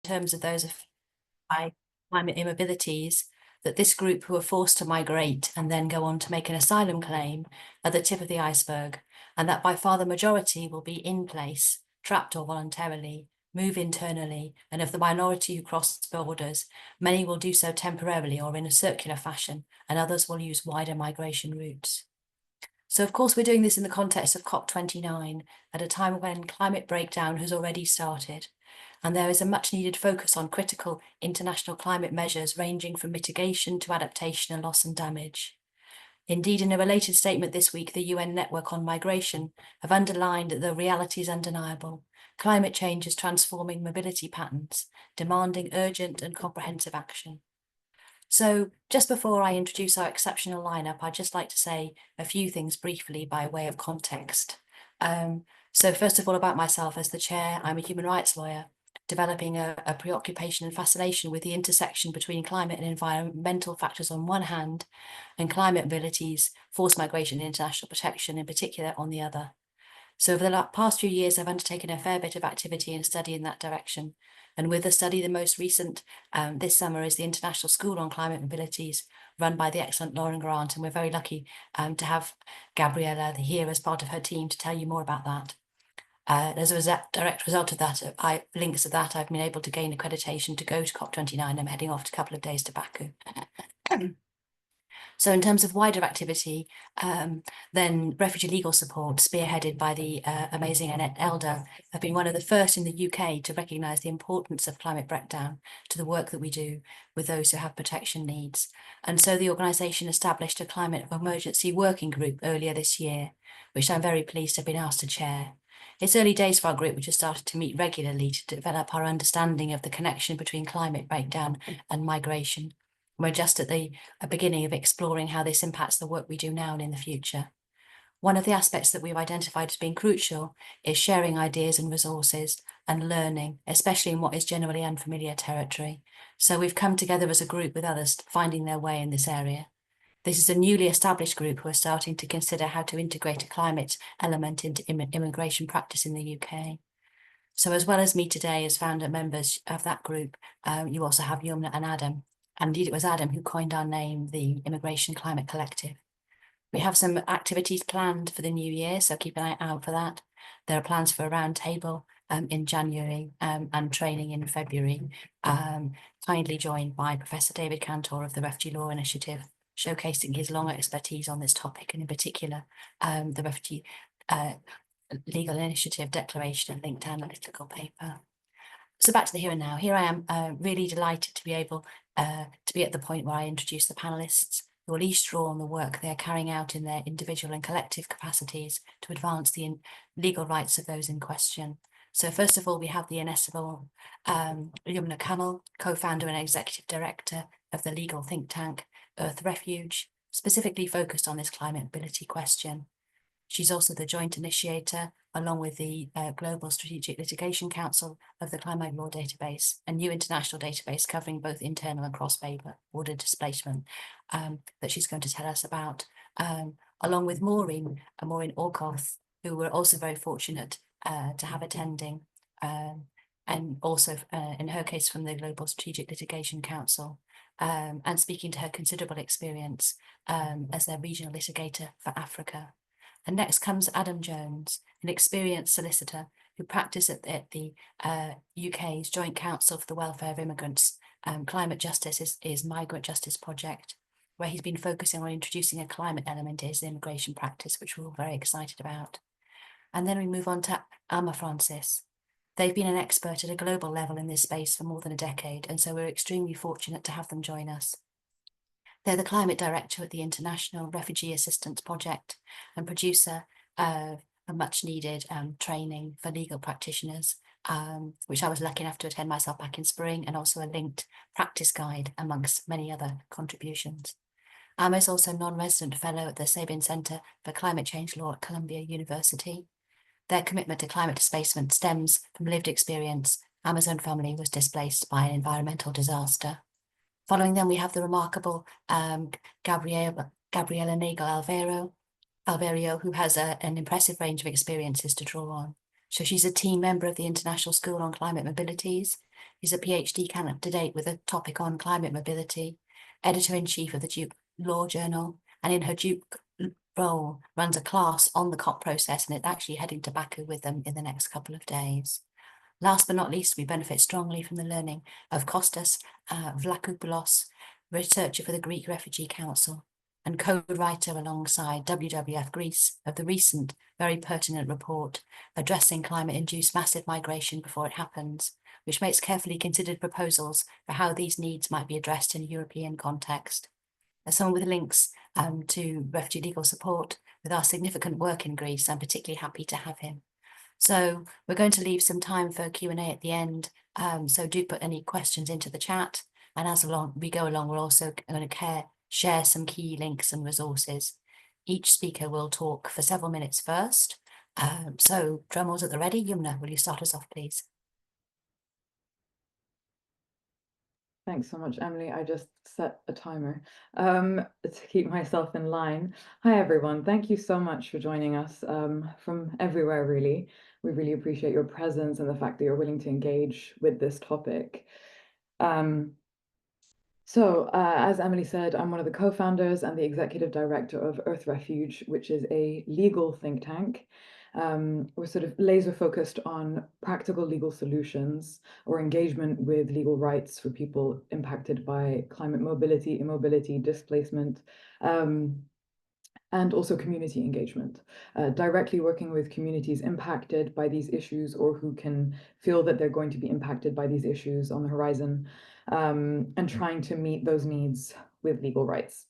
terms of those by climate immobilities, that this group who are forced to migrate and then go on to make an asylum claim are the tip of the iceberg, and that by far the majority will be in place, trapped or voluntarily, move internally, and of the minority who cross borders, many will do so temporarily or in a circular fashion, and others will use wider migration routes. So of course, we're doing this in the context of COP29 at a time when climate breakdown has already started. And there is a much needed focus on critical international climate measures ranging from mitigation to adaptation and loss and damage. Indeed, in a related statement this week, the UN Network on Migration have underlined that the reality is undeniable. Climate change is transforming mobility patterns, demanding urgent and comprehensive action. So just before I introduce our exceptional lineup, I'd just like to say a few things briefly by way of context. So first of all, about myself as the chair, I'm a human rights lawyer, developing a preoccupation and fascination with the intersection between climate and environmental factors on one hand, and climate abilities, forced migration and international protection in particular on the other. So over the past few years, I've undertaken a fair bit of activity and study in that direction. And with the study, the most recent this summer is the International School on Climate Mobilities, run by the excellent Lauren Grant. And we're very lucky to have Gabriella here as part of her team to tell you more about that. As a direct result of that, links of that, I've been able to gain accreditation to go to COP29. I'm heading off to a couple of days to Baku. So in terms of wider activity, then refugee legal support, spearheaded by the amazing Annette Elder, have been one of the first in the UK to recognise the importance of climate breakdown to the work that we do with those who have protection needs. And so the organisation established a climate emergency working group earlier this year, which I'm very pleased to have been asked to chair. It's early days for our group, which has started to meet regularly to develop our understanding of the connection between climate breakdown and migration. We're just at the beginning of exploring how this impacts the work we do now and in the future. One of the aspects that we've identified as being crucial is sharing ideas and resources and learning, especially in what is generally unfamiliar territory. So we've come together as a group with others finding their way in this area. This is a newly established group who are starting to consider how to integrate a climate element into immigration practice in the UK. So as well as me today as founder members of that group, you also have Yumna and Adam. And indeed, it was Adam who coined our name, the Immigration Climate Collective. We have some activities planned for the new year, so keep an eye out for that. There are plans for a round table in January and training in February, kindly joined by Professor David Cantor of the Refugee Law Initiative, showcasing his long expertise on this topic, and in particular, the Refugee Legal Initiative Declaration and linked analytical paper. So back to the here and now. Here I am, really delighted to be able to be at the point where I introduce the panellists who will each draw on the work they are carrying out in their individual and collective capacities to advance the legal rights of those in question. So first of all, we have the inestimable Yumna Kamal, co-founder and executive director of the legal think tank Earth Refuge, specifically focused on this climate mobility question. She's also the joint initiator, along with the Global Strategic Litigation Council, of the Climate Law Database, a new international database covering both internal and cross-border displacement that she's going to tell us about, along with Maureen Orkoth, who we're also very fortunate to have attending, and also in her case from the Global Strategic Litigation Council, and speaking to her considerable experience as their regional litigator for Africa. And next comes Adam Jones, an experienced solicitor who practiced at the UK's Joint Council for the Welfare of Immigrants. Climate Justice is Migrant Justice Project, where he's been focusing on introducing a climate element to his immigration practice, which we're all very excited about. And then we move on to Alma Francis. They've been an expert at a global level in this space for more than a decade, and so we're extremely fortunate to have them join us. They're the climate director at the International Refugee Assistance Project and producer of a much needed training for legal practitioners, which I was lucky enough to attend myself back in spring, and also a linked practice guide amongst many other contributions. Alma is also non-resident fellow at the Sabin Center for Climate Change Law at Columbia University. Their commitment to climate displacement stems from lived experience. Alma's own family was displaced by an environmental disaster. Following them, we have the remarkable Gabriela Nagel Alverio, who has an impressive range of experiences to draw on. So she's a team member of the International School on Climate Mobilities. He's a PhD candidate with a topic on climate mobility, editor-in-chief of the Duke Law Journal, and in her Duke role runs a class on the COP process, and it's actually heading to Baku with them in the next couple of days. Last but not least, we benefit strongly from the learning of Kostas Vlakopoulos, researcher for the Greek Refugee Council and co-writer alongside WWF Greece of the recent, very pertinent report addressing climate-induced massive migration before it happens, which makes carefully considered proposals for how these needs might be addressed in a European context. As someone with links to refugee legal support with our significant work in Greece, I'm particularly happy to have him. So we're going to leave some time for Q&A at the end. So do put any questions into the chat. And as we go along, we're also going to share some key links and resources. Each speaker will talk for several minutes first. So drum rolls at the ready. Yumna, will you start us off, please? Thanks so much, Emily. I just set a timer to keep myself in line. Hi, everyone. Thank you so much for joining us from everywhere, really. We really appreciate your presence and the fact that you're willing to engage with this topic. As Emily said, I'm one of the co-founders and the executive director of Earth Refuge, which is a legal think tank. We're sort of laser focused on practical legal solutions or engagement with legal rights for people impacted by climate mobility, immobility, displacement, and also community engagement, directly working with communities impacted by these issues or who can feel that they're going to be impacted by these issues on the horizon, and trying to meet those needs with legal rights.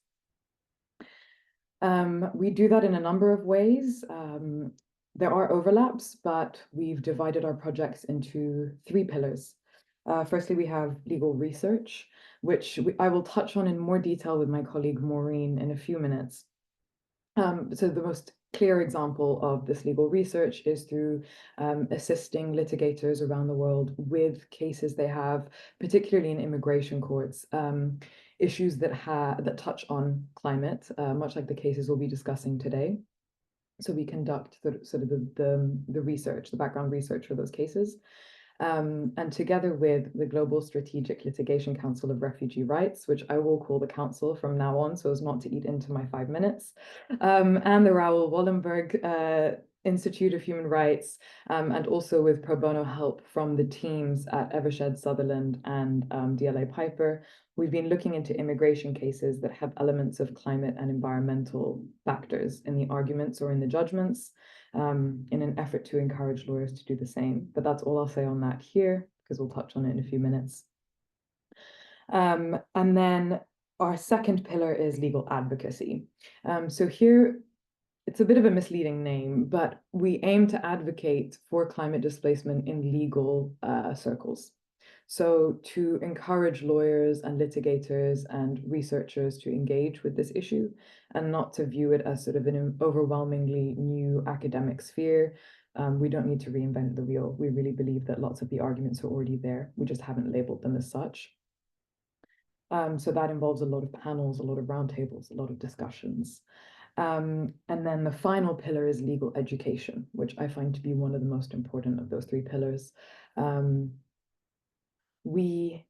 We do that in a number of ways. There are overlaps, but we've divided our projects into three pillars. Firstly, we have legal research, which I will touch on in more detail with my colleague Maureen in a few minutes. So the most clear example of this legal research is through assisting litigators around the world with cases they have, particularly in immigration courts, issues that touch on climate, much like the cases we'll be discussing today. So we conduct the research, the background research for those cases. And together with the Global Strategic Litigation Council of Refugee Rights, which I will call the council from now on, so as not to eat into my 5 minutes, and the Raoul Wallenberg Institute of Human Rights, and also with pro bono help from the teams at Evershed Sutherland and DLA Piper, we've been looking into immigration cases that have elements of climate and environmental factors in the arguments or in the judgments, in an effort to encourage lawyers to do the same. But that's all I'll say on that here, because we'll touch on it in a few minutes. And then our second pillar is legal advocacy. So here, it's a bit of a misleading name, but we aim to advocate for climate displacement in legal circles. So to encourage lawyers and litigators and researchers to engage with this issue and not to view it as sort of an overwhelmingly new academic sphere. We don't need to reinvent the wheel. We really believe that lots of the arguments are already there. We just haven't labeled them as such. So that involves a lot of panels, a lot of roundtables, a lot of discussions. And then the final pillar is legal education, which I find to be one of the most important of those three pillars. We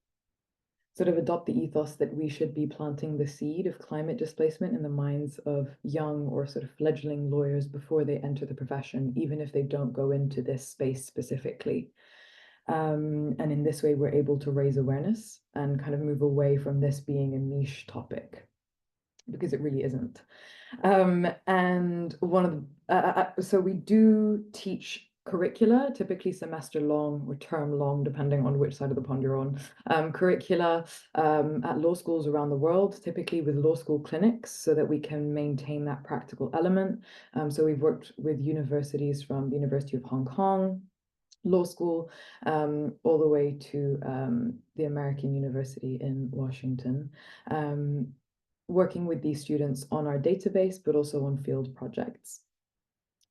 sort of adopt the ethos that we should be planting the seed of climate displacement in the minds of young or sort of fledgling lawyers before they enter the profession, even if they don't go into this space specifically. And in this way, we're able to raise awareness and kind of move away from this being a niche topic, because it really isn't. And one of the, so we do teach curricula, typically semester long or term long, depending on which side of the pond you're on, curricula at law schools around the world, typically with law school clinics, so that we can maintain that practical element. So we've worked with universities from the University of Hong Kong Law School, all the way to the American University in Washington, working with these students on our database, but also on field projects.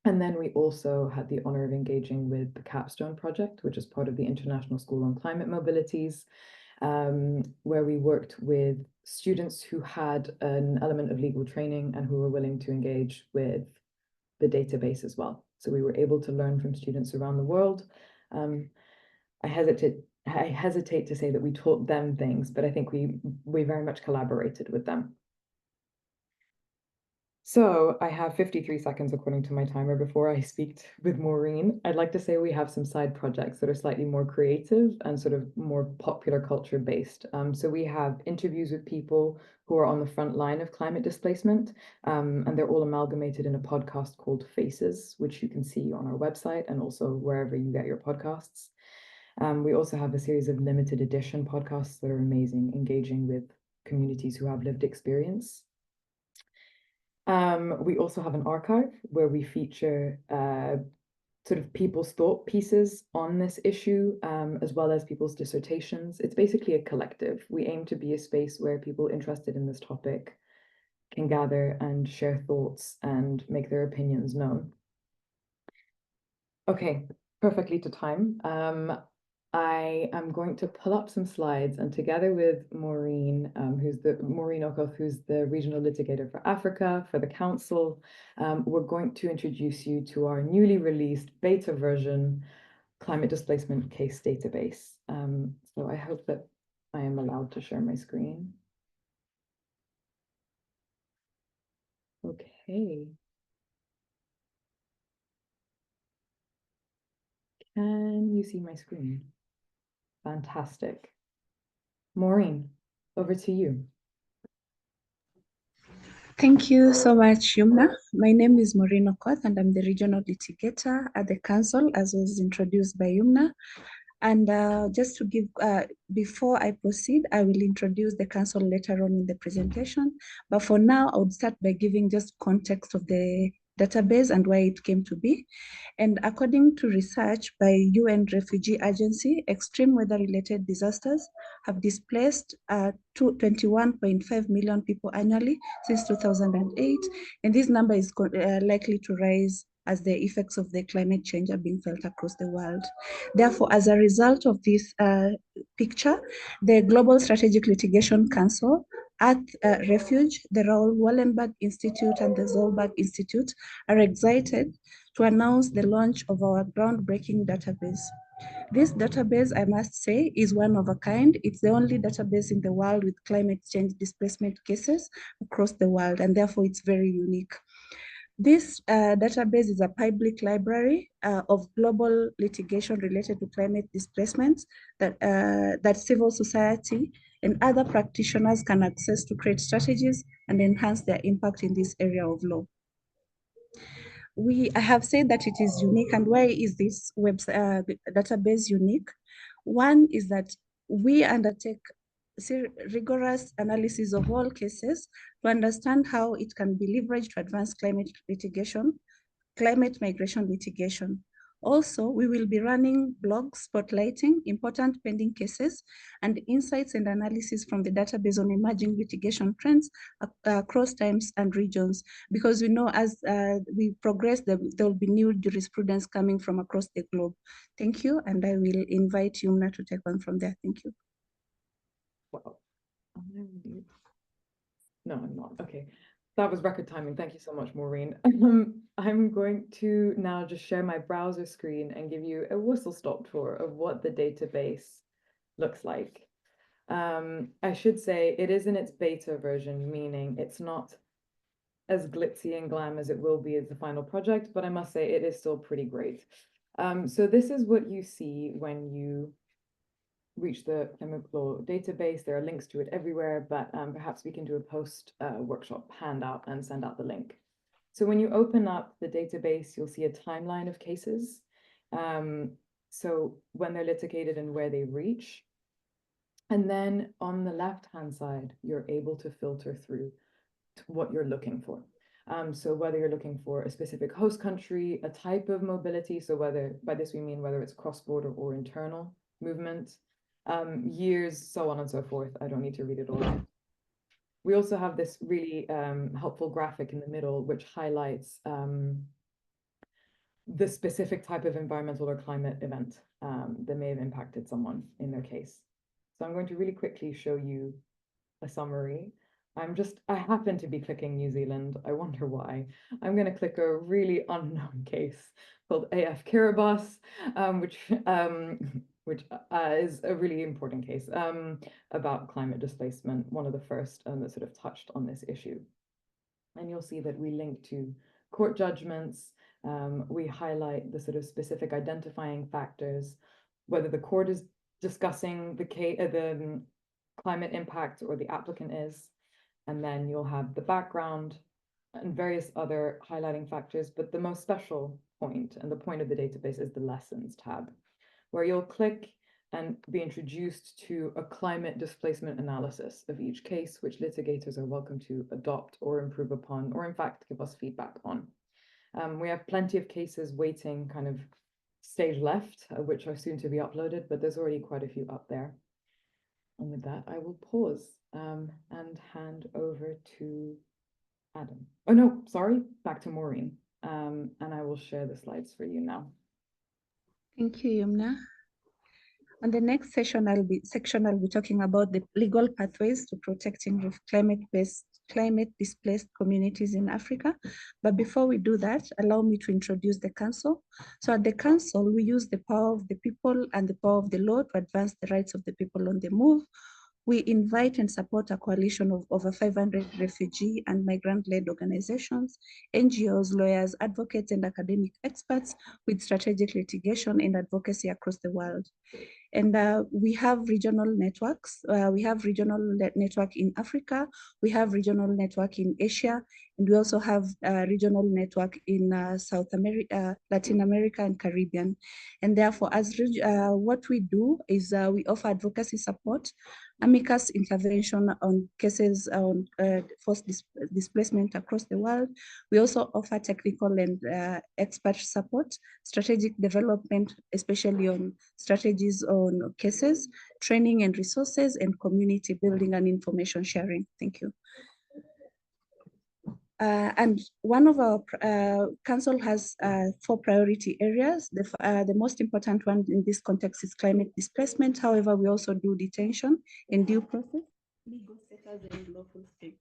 And then we also had the honor of engaging with the Capstone Project, which is part of the International School on Climate Mobilities, where we worked with students who had an element of legal training and who were willing to engage with the database as well. So we were able to learn from students around the world. I I hesitate to say that we taught them things, but I think we very much collaborated with them. So I have 53 seconds according to my timer before I speak with Maureen. I'd like to say we have some side projects that are slightly more creative and sort of more popular culture based. So we have interviews with people who are on the front line of climate displacement, and they're all amalgamated in a podcast called Faces, which you can see on our website and also wherever you get your podcasts. We also have a series of limited edition podcasts that are amazing, engaging with communities who have lived experience. We also have an archive where we feature sort of people's thought pieces on this issue, as well as people's dissertations. It's basically a collective. We aim to be a space where people interested in this topic can gather and share thoughts and make their opinions known. Okay, perfectly to time. I am going to pull up some slides, and together with Maureen, Maureen Okoth, who's the regional litigator for Africa for the council, we're going to introduce you to our newly released beta version climate displacement case database. So I hope that I am allowed to share my screen. Okay. Can you see my screen? Fantastic. Maureen, over to you. Thank you so much, Yumna. My name is Maureen Okoth, and I'm the regional litigator at the council, as was introduced by Yumna. And just to give, before I proceed, I will introduce the council later on in the presentation. But for now, I would start by giving just context of the database and why it came to be. And according to research by UN Refugee Agency, extreme weather-related disasters have displaced 21.5 million people annually since 2008. And this number is likely to rise as the effects of the climate change are being felt across the world. Therefore, as a result of this picture, the Global Strategic Litigation Council, Earth Refuge, the Raoul Wallenberg Institute, and the Zolberg Institute are excited to announce the launch of our groundbreaking database. This database, I must say, is one of a kind. It's the only database in the world with climate change displacement cases across the world, and therefore it's very unique. This database is a public library of global litigation related to climate displacements that civil society and other practitioners can access to create strategies and enhance their impact in this area of law. I have said that it is unique, and why is this database unique? One is that we undertake rigorous analysis of all cases to understand how it can be leveraged to advance climate migration litigation. Also, we will be running blogs spotlighting important pending cases and insights and analysis from the database on emerging litigation trends across times and regions, because we know as we progress, there will be new jurisprudence coming from across the globe. Thank you, and I will invite Yumna to take on from there. Thank you. Wow. No, I'm not. Okay. That was record timing. Thank you so much, Maureen. I'm going to now just share my browser screen and give you a whistle-stop tour of what the database looks like. I should say it is in its beta version, meaning it's not as glitzy and glam as it will be as the final project, but I must say it is still pretty great. So this is what you see when you reach the climate law database. There are links to it everywhere, but perhaps we can do a post workshop handout and send out the link. So when you open up the database, you'll see a timeline of cases. So when they're litigated and where they reach. And then on the left-hand side, you're able to filter through what you're looking for. So whether you're looking for a specific host country, a type of mobility, so whether, by this we mean whether it's cross-border or internal movement, years, so on and so forth. I don't need to read it all out. We also have this really helpful graphic in the middle, which highlights the specific type of environmental or climate event that may have impacted someone in their case. So I'm going to really quickly show you a summary. I happen to be clicking New Zealand. I wonder why. I'm going to click a really unknown case called AF Kiribati, which is a really important case about climate displacement, one of the first that sort of touched on this issue. And you'll see that we link to court judgments. We highlight the sort of specific identifying factors, whether the court is discussing the climate impact or the applicant is. And then you'll have the background and various other highlighting factors. But the most special point and the point of the database is the lessons tab, where you'll click and be introduced to a climate displacement analysis of each case, which litigators are welcome to adopt or improve upon, or in fact, give us feedback on. We have plenty of cases waiting kind of stage left, which are soon to be uploaded, but there's already quite a few up there. And with that, I will pause and hand over to Adam. Oh no, sorry, back to Maureen. And I will share the slides for you now. Thank you, Yumna. On the next section, I'll be talking about the legal pathways to protecting climate displaced communities in Africa. But before we do that, allow me to introduce the Council. So at the Council, we use the power of the people and the power of the law to advance the rights of the people on the move. We invite and support a coalition of over 500 refugee and migrant-led organizations, NGOs, lawyers, advocates, and academic experts with strategic litigation and advocacy across the world. And we have regional networks. We have regional network in Africa. We have regional network in Asia. And we also have a regional network in South America, Latin America, and Caribbean. And therefore, what we do is we offer advocacy support, amicus intervention on cases on forced displacement across the world. We also offer technical and expert support, strategic development, especially on strategies on cases, training and resources, and community building and information sharing. Thank you. And one of our council has 4 priority areas. The most important one in this context is climate displacement. However, we also do detention and due process, legal status, and lawful stay.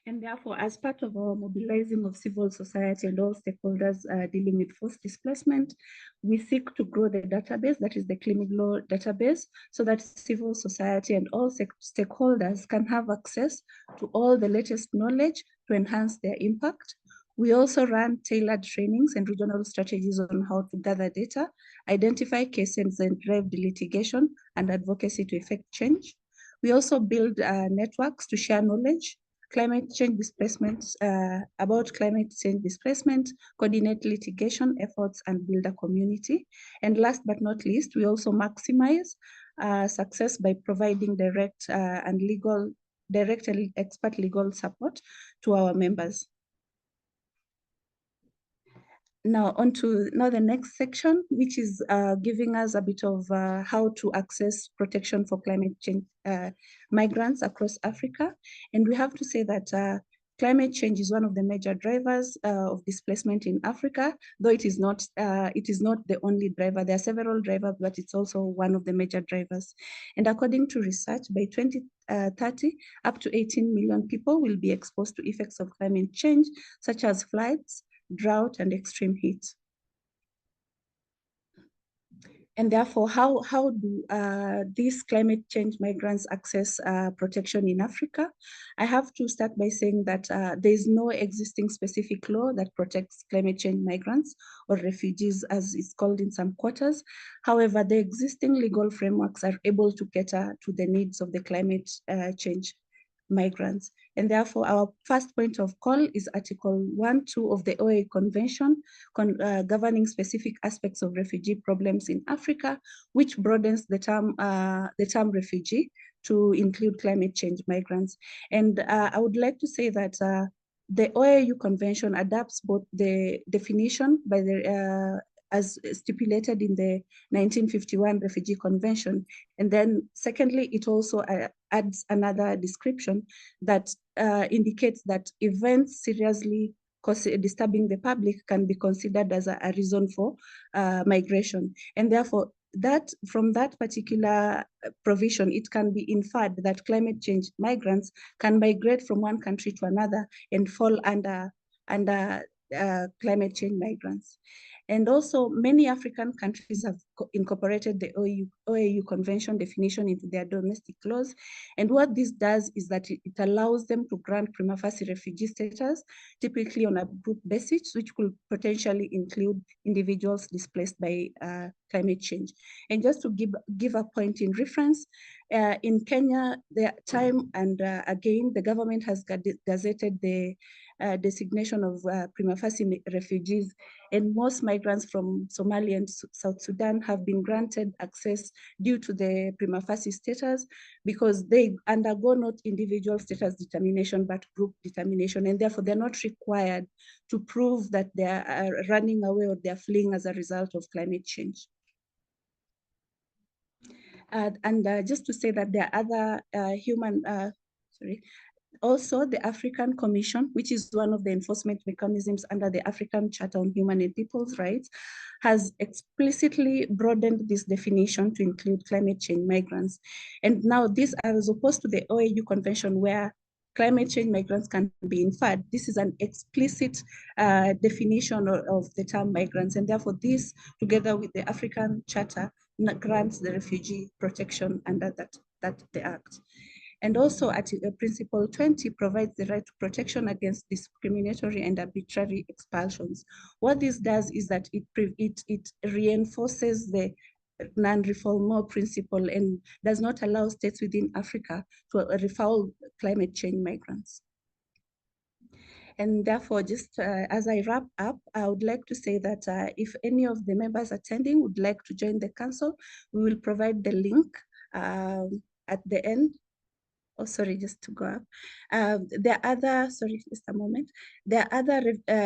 And therefore, as part of our mobilizing of civil society and all stakeholders dealing with forced displacement, we seek to grow the database, that is the climate law database, so that civil society and all stakeholders can have access to all the latest knowledge to enhance their impact. We also run tailored trainings and regional strategies on how to gather data, identify cases and drive the litigation and advocacy to effect change. We also build networks to share knowledge, climate change displacement, about climate change displacement, coordinate litigation efforts, and build a community. And last but not least, we also maximize success by providing direct and expert legal support to our members. Now on to the next section, which is giving us a bit of how to access protection for climate change migrants across Africa. And we have to say that climate change is one of the major drivers of displacement in Africa, though it is not the only driver. There are several drivers, but it's also one of the major drivers. And according to research, by 2030, up to 18 million people will be exposed to effects of climate change, such as floods, drought, and extreme heat. And therefore, how do these climate change migrants access protection in Africa? I have to start by saying that there is no existing specific law that protects climate change migrants or refugees, as it's called in some quarters. However, the existing legal frameworks are able to cater to the needs of the climate change migrants. And therefore, our first point of call is Article 1.2 of the OA Convention governing specific aspects of refugee problems in Africa, which broadens the term refugee to include climate change migrants. And I would like to say that the OAU Convention adapts both the definition by the as stipulated in the 1951 Refugee Convention. And then secondly, it also adds another description that indicates that events seriously disturbing the public can be considered as a reason for migration. And therefore, from that particular provision, it can be inferred that climate change migrants can migrate from one country to another and fall under climate change migrants. And also many African countries have incorporated the OAU Convention definition into their domestic laws. And what this does is that it allows them to grant prima facie refugee status, typically on a group basis, which could potentially include individuals displaced by climate change. And just to give a point in reference, in Kenya, the time and again, the government has gazetted the designation of prima facie refugees, and most migrants from Somalia and South Sudan have been granted access due to the prima facie status, because they undergo not individual status determination, but group determination, and therefore they're not required to prove that they are running away or they're fleeing as a result of climate change. Just to say that there are other also the African Commission, which is one of the enforcement mechanisms under the African Charter on Human and People's Rights, has explicitly broadened this definition to include climate change migrants. And now this, as opposed to the OAU Convention, where climate change migrants can be inferred, this is an explicit definition of the term migrants. And therefore this, together with the African Charter, grants the refugee protection under the Act. And also Principle 20 provides the right to protection against discriminatory and arbitrary expulsions. What this does is that it reinforces the non-refoulement principle and does not allow states within Africa to refoul climate change migrants. And therefore, just as I wrap up, I would like to say that if any of the members attending would like to join the council, we will provide the link at the end. Oh, sorry, just to go up. There are other, sorry, just a moment. There are other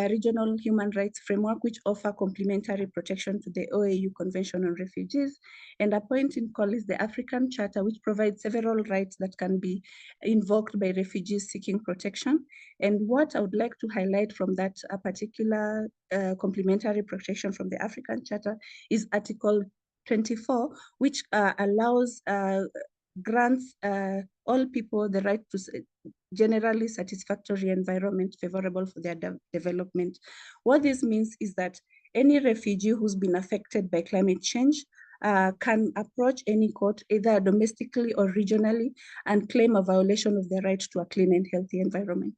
regional human rights framework which offer complementary protection to the OAU Convention on Refugees. And a point in call is the African Charter, which provides several rights that can be invoked by refugees seeking protection. And what I would like to highlight from that particular complementary protection from the African Charter is Article 24, which allows grants all people the right to generally satisfactory environment favorable for their development. What this means is that any refugee who's been affected by climate change can approach any court, either domestically or regionally, and claim a violation of their right to a clean and healthy environment.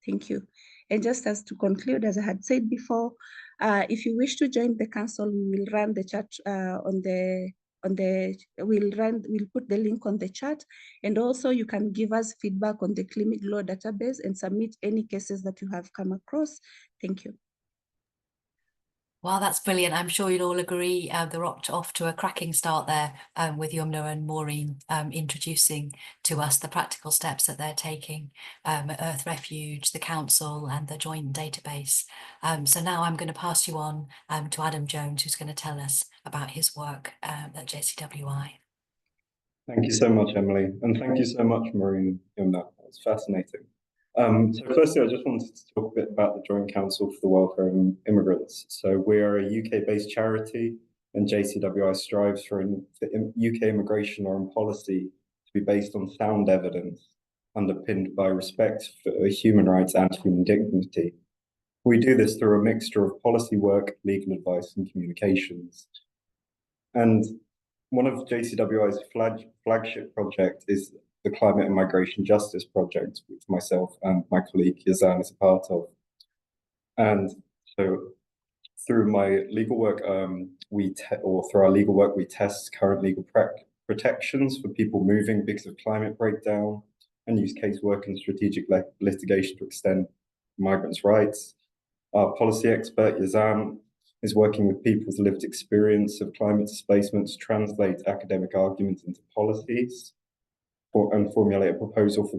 Thank you. And just as to conclude, as I had said before, if you wish to join the council, we will run the chat we'll put the link on the chat, and also you can give us feedback on the climate law database and submit any cases that you have come across. Thank you. Wow, that's brilliant. I'm sure you'll all agree they're off to a cracking start there with Yumna and Maureen introducing to us the practical steps that they're taking at Earth Refuge, the council and the joint database. So now I'm going to pass you on to Adam Jones, who's going to tell us about his work at JCWI. Thank you so much, Emily. And thank you so much, Maureen and Yumna. That was fascinating. So firstly, I just wanted to talk a bit about the Joint Council for the Welfare of Immigrants. So we are a UK-based charity, and JCWI strives for UK immigration or policy to be based on sound evidence, underpinned by respect for human rights and human dignity. We do this through a mixture of policy work, legal advice, and communications. And one of JCWI's flagship project is the Climate and Migration Justice Project, which myself and my colleague Yazan is a part of. And so through my legal work, through our legal work, we test current legal protections for people moving because of climate breakdown, and use casework and strategic litigation to extend migrants' rights. Our policy expert, Yazan, is working with people's lived experience of climate displacement to translate academic arguments into policies and formulate a proposal for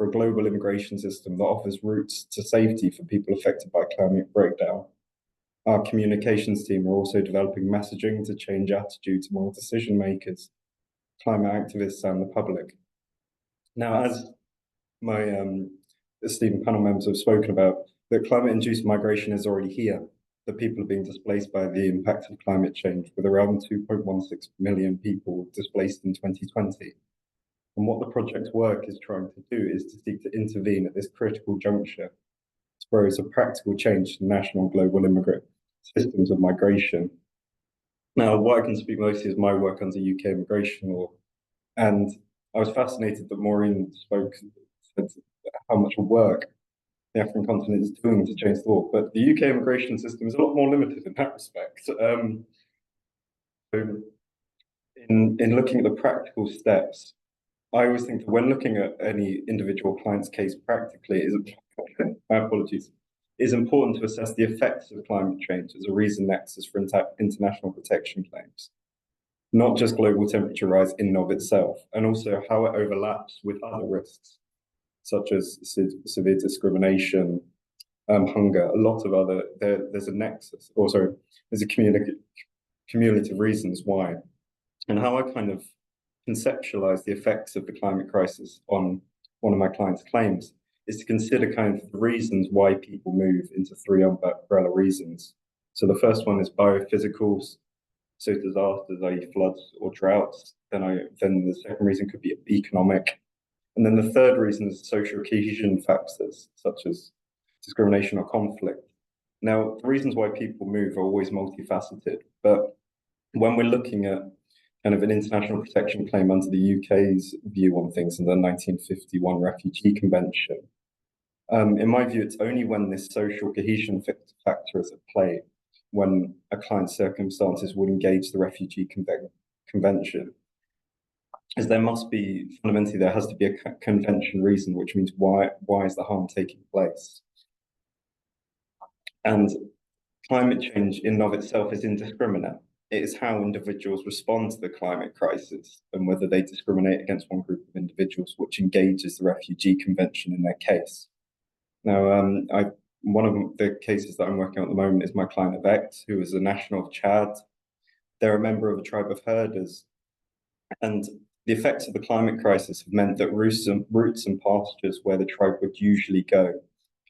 a global immigration system that offers routes to safety for people affected by climate breakdown. Our communications team are also developing messaging to change attitudes among decision makers, climate activists, and the public. Now, as my esteemed panel members have spoken about, that climate-induced migration is already here. The people are being displaced by the impact of climate change, with around 2.16 million people displaced in 2020. And what the project's work is trying to do is to seek to intervene at this critical juncture to propose a practical change to national and global systems of migration. Now, what I can speak mostly is my work under UK immigration law, and I was fascinated that Maureen said how much work the African continent is doing to change the law, but the UK immigration system is a lot more limited in that respect. So in looking at the practical steps, I always think that when looking at any individual client's case practically, my apologies, is important to assess the effects of climate change as a reason nexus for international protection claims, not just global temperature rise in and of itself, and also how it overlaps with other risks, such as severe discrimination, hunger, a lot of other, there's a nexus, also there's a cumulative reasons why, and how I kind of conceptualize the effects of the climate crisis on one of my clients' claims is to consider kind of the reasons why people move into three umbrella reasons. So the first one is biophysicals, so disasters, i.e. floods or droughts. Then the second reason could be economic. And then the third reason is social cohesion factors, such as discrimination or conflict. Now, the reasons why people move are always multifaceted, but when we're looking at kind of an international protection claim under the UK's view on things in the 1951 Refugee Convention, in my view, it's only when this social cohesion factor is at play, when a client's circumstances would engage the Refugee Convention, as there must be, fundamentally, there has to be a convention reason, which means why is the harm taking place? And climate change in and of itself is indiscriminate. It is how individuals respond to the climate crisis and whether they discriminate against one group of individuals, which engages the Refugee Convention in their case. Now, one of the cases that I'm working on at the moment is my client Yvette, who is a national of Chad. They're a member of a tribe of herders. And the effects of the climate crisis have meant that routes and pastures where the tribe would usually go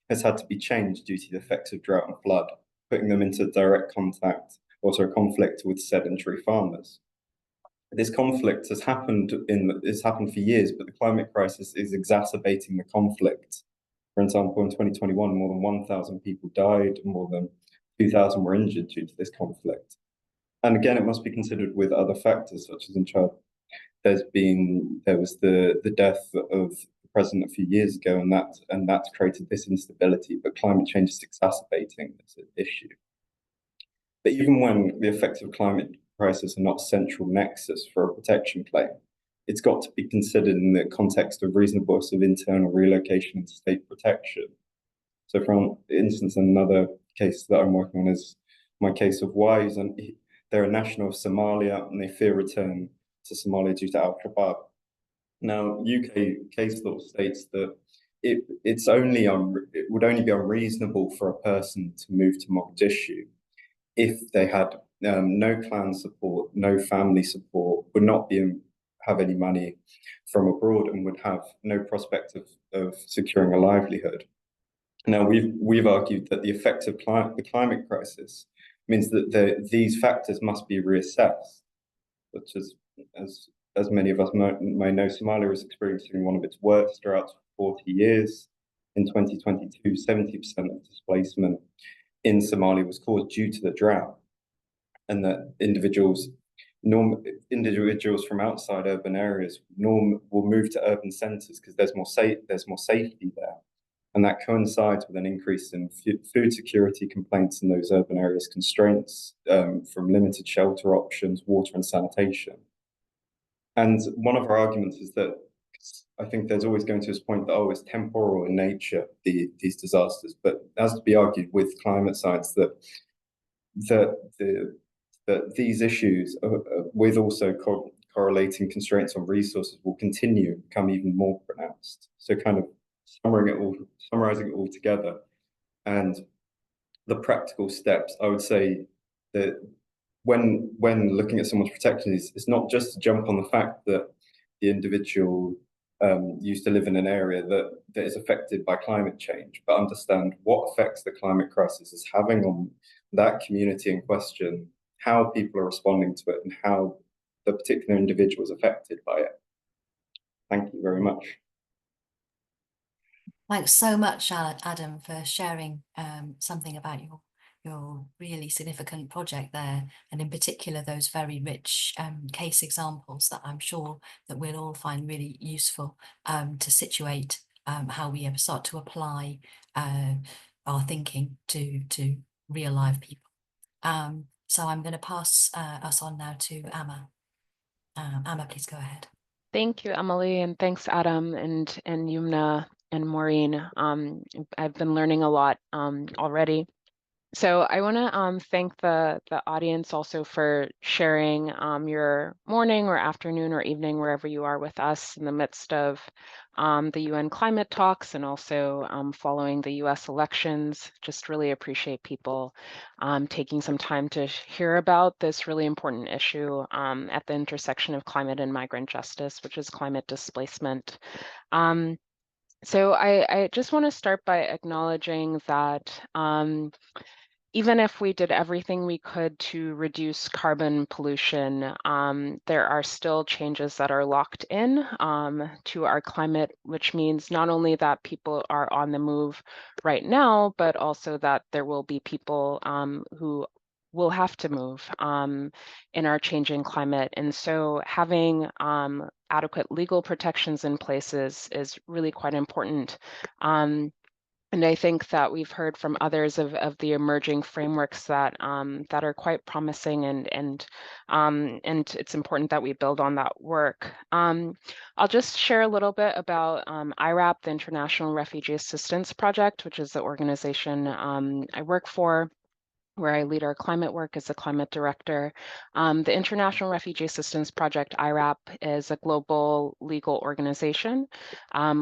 has had to be changed due to the effects of drought and flood, putting them into direct conflict with sedentary farmers. This conflict has happened for years, but the climate crisis is exacerbating the conflict. For example, in 2021, more than 1,000 people died, and more than 2,000 were injured due to this conflict. And again, it must be considered with other factors, such as in Chad, there was the death of the president a few years ago, and that's created this instability. But climate change is exacerbating this issue. But even when the effects of climate crisis are not a central nexus for a protection claim, it's got to be considered in the context of reasonableness of internal relocation and state protection. So, for instance, another case that I'm working on is my case of wives, and they're a national of Somalia, and they fear return to Somalia due to Al-Shabaab. Now, UK case law states that it would only be unreasonable for a person to move to Mogadishu if they had no clan support, no family support, would not have any money from abroad, and would have no prospect of securing a livelihood. Now, we've argued that the effect of the climate crisis means that these factors must be reassessed, such as many of us may know, Somalia is experiencing one of its worst droughts for 40 years. In 2022, 70% of displacement in Somalia was caused due to the drought, and that individuals from outside urban areas will move to urban centres because there's more safety there, and that coincides with an increase in food security complaints in those urban areas, constraints from limited shelter options, water and sanitation. And one of our arguments is that I think there's always going to this point that, it's temporal in nature, these disasters, but it has to be argued with climate science that these issues, with also correlating constraints on resources, will continue to become even more pronounced. So kind of summarizing it all together, and the practical steps, I would say that when looking at someone's protection, it's not just to jump on the fact that the individual used to live in an area that is affected by climate change, but understand what effects the climate crisis is having on that community in question, how people are responding to it, and how the particular individual is affected by it. Thank you very much. Thanks so much, Adam, for sharing something about your really significant project there, and in particular those very rich case examples that I'm sure that we'll all find really useful to situate how we start to apply our thinking to real live people. So I'm going to pass us on now to Amma. Amma, please go ahead. Thank you, Emily, and thanks, Adam and Yumna and Maureen. I've been learning a lot already. So I want to thank the audience also for sharing your morning or afternoon or evening, wherever you are with us in the midst of the UN climate talks and also following the US elections. Just really appreciate people taking some time to hear about this really important issue at the intersection of climate and migrant justice, which is climate displacement. So I just want to start by acknowledging that even if we did everything we could to reduce carbon pollution, there are still changes that are locked in to our climate, which means not only that people are on the move right now, but also that there will be people who will have to move in our changing climate. And so having adequate legal protections in places is really quite important. And I think that we've heard from others of the emerging frameworks that that are quite promising, and it's important that we build on that work. I'll just share a little bit about IRAP, the International Refugee Assistance Project, which is the organization I work for, where I lead our climate work as a climate director. The International Refugee Assistance Project, IRAP, is a global legal organization.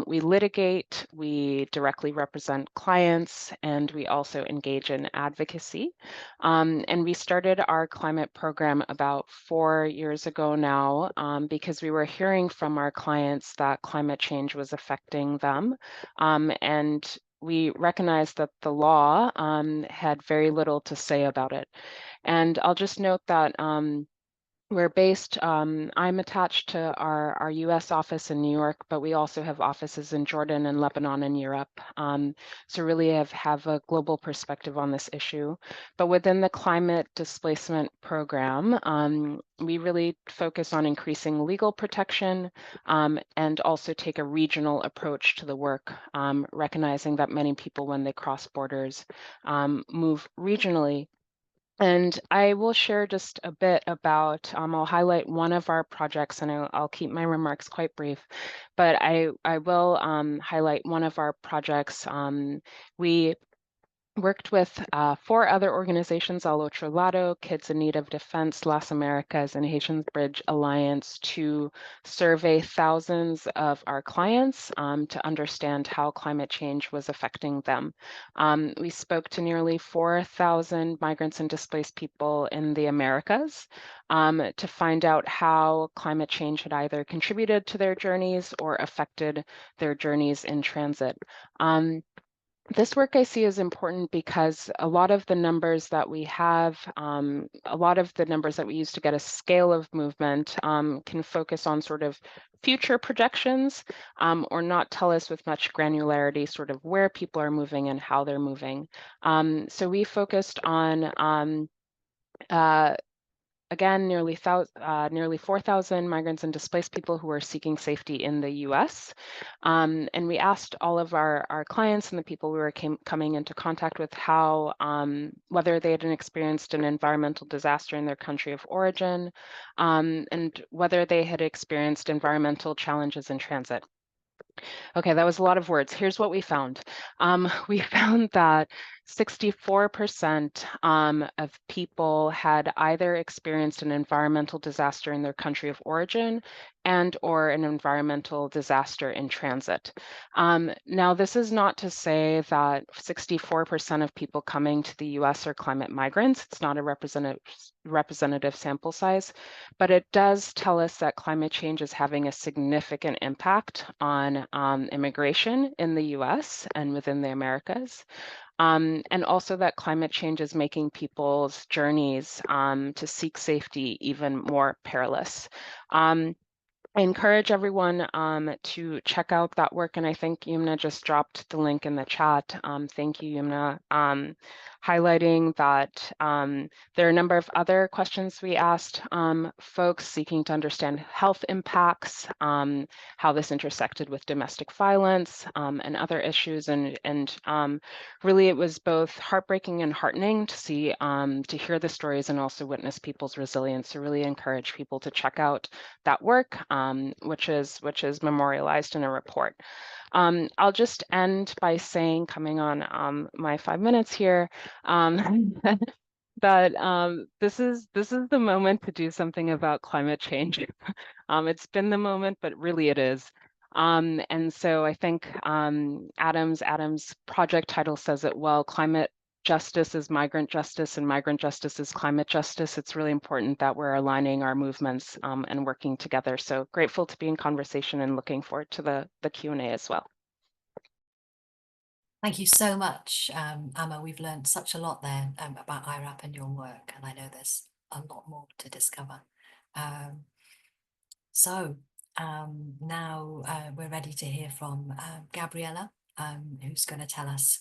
We litigate, we directly represent clients, and we also engage in advocacy. And we started our climate program about 4 years ago now because we were hearing from our clients that climate change was affecting them. And we recognized that the law had very little to say about it. And I'll just note that we're based, I'm attached to our US office in New York, but we also have offices in Jordan and Lebanon and Europe. So really have a global perspective on this issue. But within the climate displacement program, we really focus on increasing legal protection and also take a regional approach to the work, recognizing that many people, when they cross borders, move regionally. And I will share just a bit about, I'll highlight one of our projects, and I'll keep my remarks quite brief, but I will highlight one of our projects. We worked with 4 other organizations, Al Otro Lado, Kids in Need of Defense, Las Americas, and Haitians Bridge Alliance, to survey thousands of our clients to understand how climate change was affecting them. We spoke to nearly 4,000 migrants and displaced people in the Americas to find out how climate change had either contributed to their journeys or affected their journeys in transit. This work I see is important because a lot of the numbers that we have, a lot of the numbers that we use to get a scale of movement can focus on sort of future projections or not tell us with much granularity sort of where people are moving and how they're moving. So we focused on again, nearly 4,000 migrants and displaced people who are seeking safety in the US. And we asked all of our clients and the people we were coming into contact with how, whether they had experienced an environmental disaster in their country of origin, and whether they had experienced environmental challenges in transit. Okay, that was a lot of words. Here's what we found. We found that 64% of people had either experienced an environmental disaster in their country of origin and or an environmental disaster in transit. Now, this is not to say that 64% of people coming to the US are climate migrants. It's not a representative sample size, but it does tell us that climate change is having a significant impact on immigration in the US and within the Americas. And also that climate change is making people's journeys to seek safety even more perilous. I encourage everyone to check out that work, and I think Yumna just dropped the link in the chat. Thank you, Yumna. highlighting that there are a number of other questions we asked folks seeking to understand health impacts, how this intersected with domestic violence and other issues. And really, it was both heartbreaking and heartening to see, to hear the stories and also witness people's resilience. So really encourage people to check out that work, which is memorialized in a report. I'll just end by saying, coming on my 5 minutes here, that this is the moment to do something about climate change. It's been the moment, but really it is. And so I think Adam's project title says it well. Climate justice is migrant justice, and migrant justice is climate justice. It's really important that we're aligning our movements and working together. So grateful to be in conversation and looking forward to the Q&A as well. Thank you so much, Amma. We've learned such a lot there about IRAP and your work, and I know there's a lot more to discover. Now we're ready to hear from Gabriella, who's going to tell us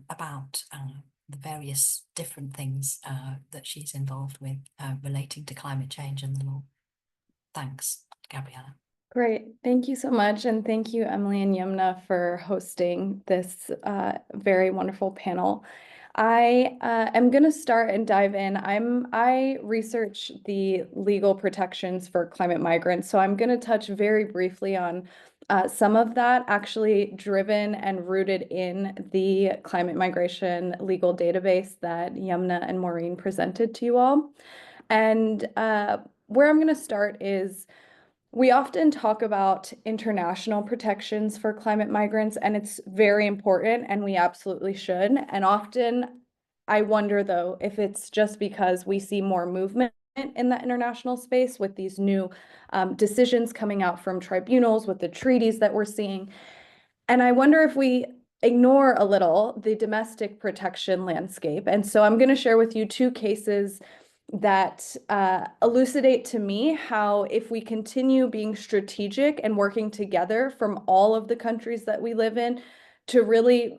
about the various different things that she's involved with relating to climate change and the law. Thanks, Gabriella. Great. Thank you so much. And thank you, Emily and Yumna, for hosting this very wonderful panel. I am going to start and dive in. I research the legal protections for climate migrants. So I'm going to touch very briefly on some of that, actually driven and rooted in the climate migration legal database that Yumna and Maureen presented to you all. And where I'm going to start is, we often talk about international protections for climate migrants, and it's very important, and we absolutely should. And often I wonder, though, if it's just because we see more movement in the international space with these new decisions coming out from tribunals, with the treaties that we're seeing. And I wonder if we ignore a little the domestic protection landscape. And so I'm going to share with you two cases that elucidate to me how, if we continue being strategic and working together from all of the countries that we live in to really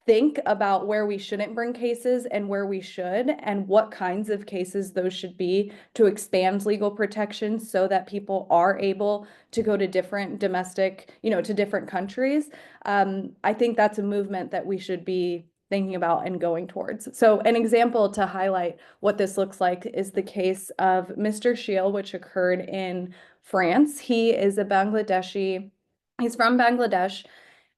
think about where we shouldn't bring cases and where we should, and what kinds of cases those should be, to expand legal protections so that people are able to go to different domestic, to different countries. I think that's a movement that we should be thinking about and going towards. So an example to highlight what this looks like is the case of Mr. Sheel, which occurred in France. He is a Bangladeshi. He's from Bangladesh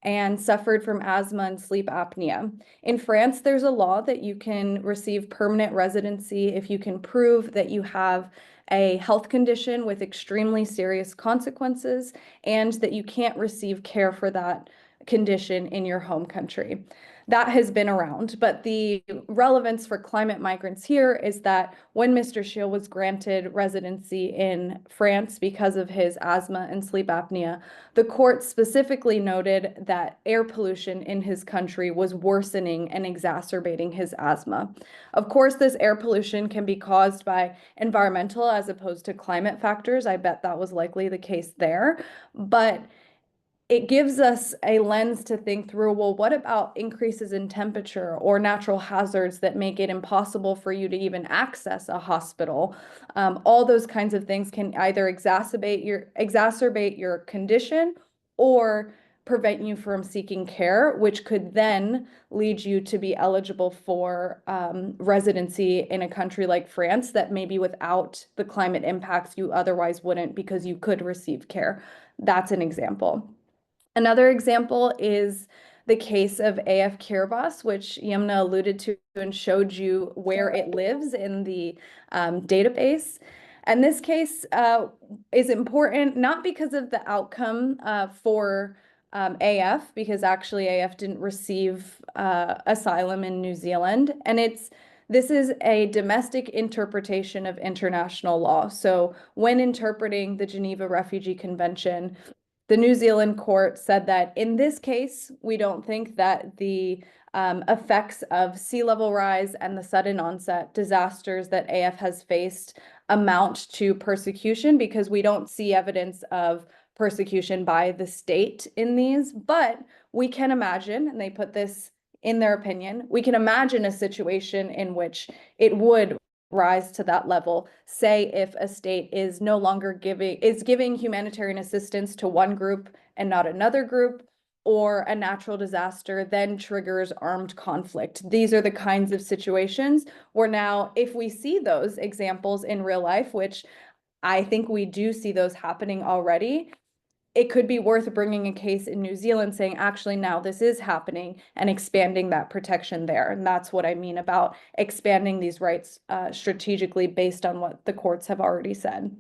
and suffered from asthma and sleep apnea. In France, there's a law that you can receive permanent residency if you can prove that you have a health condition with extremely serious consequences and that you can't receive care for that condition in your home country. That has been around, but the relevance for climate migrants here is that when Mr. Sheel was granted residency in France because of his asthma and sleep apnea, the court specifically noted that air pollution in his country was worsening and exacerbating his asthma. Of course, this air pollution can be caused by environmental as opposed to climate factors. I bet that was likely the case there, but it gives us a lens to think through, well, what about increases in temperature or natural hazards that make it impossible for you to even access a hospital? All those kinds of things can either exacerbate your condition or prevent you from seeking care, which could then lead you to be eligible for residency in a country like France that maybe without the climate impacts you otherwise wouldn't, because you could receive care. That's an example. Another example is the case of AF Kiribati, which Yumna alluded to and showed you where it lives in the database. And this case is important not because of the outcome for AF, because actually AF didn't receive asylum in New Zealand. And this is a domestic interpretation of international law. So when interpreting the Geneva Refugee Convention, the New Zealand court said that in this case, we don't think that the effects of sea level rise and the sudden onset disasters that AF has faced amount to persecution, because we don't see evidence of persecution by the state in these. But we can imagine, and they put this in their opinion. We can imagine a situation in which it would rise to that level. Say if a state is no longer giving humanitarian assistance to one group and not another group, or a natural disaster then triggers armed conflict. These are the kinds of situations where now, if we see those examples in real life, which I think we do see those happening already, it could be worth bringing a case in New Zealand saying, actually, now this is happening, and expanding that protection there. And that's what I mean about expanding these rights strategically based on what the courts have already said.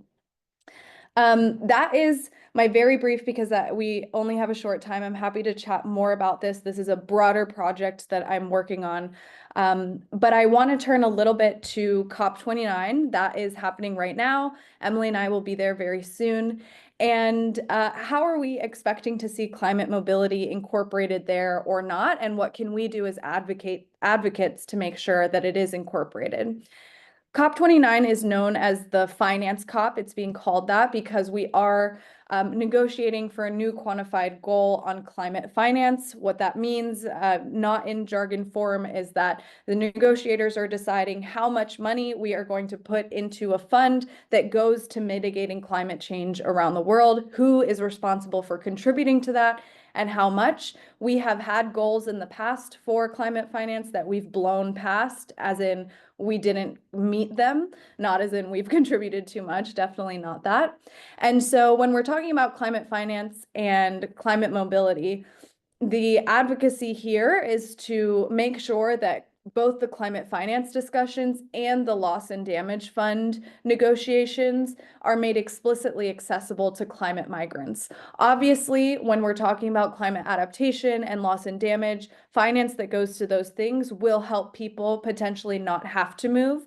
That is my very brief, because we only have a short time. I'm happy to chat more about this. This is a broader project that I'm working on. But I want to turn a little bit to COP29. That is happening right now. Emily and I will be there very soon. And how are we expecting to see climate mobility incorporated there or not? And what can we do as advocates to make sure that it is incorporated? COP29 is known as the finance COP. It's being called that because we are negotiating for a new quantified goal on climate finance. What that means, not in jargon form, is that the negotiators are deciding how much money we are going to put into a fund that goes to mitigating climate change around the world, who is responsible for contributing to that, and how much. We have had goals in the past for climate finance that we've blown past, as in we didn't meet them, not as in we've contributed too much, definitely not that. And so when we're talking about climate finance and climate mobility, the advocacy here is to make sure that both the climate finance discussions and the loss and damage fund negotiations are made explicitly accessible to climate migrants. Obviously, when we're talking about climate adaptation and loss and damage, finance that goes to those things will help people potentially not have to move,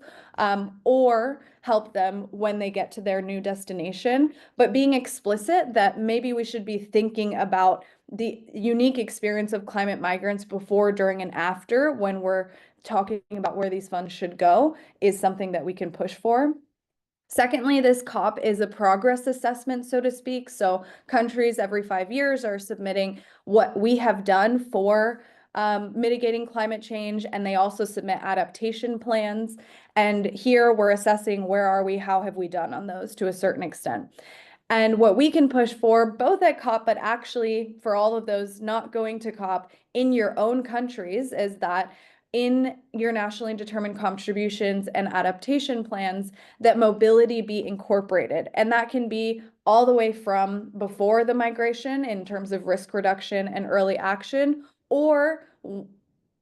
or help them when they get to their new destination. But being explicit that maybe we should be thinking about the unique experience of climate migrants before, during, and after, when we're talking about where these funds should go, is something that we can push for. Secondly, this COP is a progress assessment, so to speak. So countries every 5 years are submitting what we have done for mitigating climate change, and they also submit adaptation plans. And here we're assessing where are we, how have we done on those to a certain extent. And what we can push for, both at COP, but actually for all of those not going to COP in your own countries, is that in your nationally determined contributions and adaptation plans, that mobility be incorporated. And that can be all the way from before the migration in terms of risk reduction and early action, or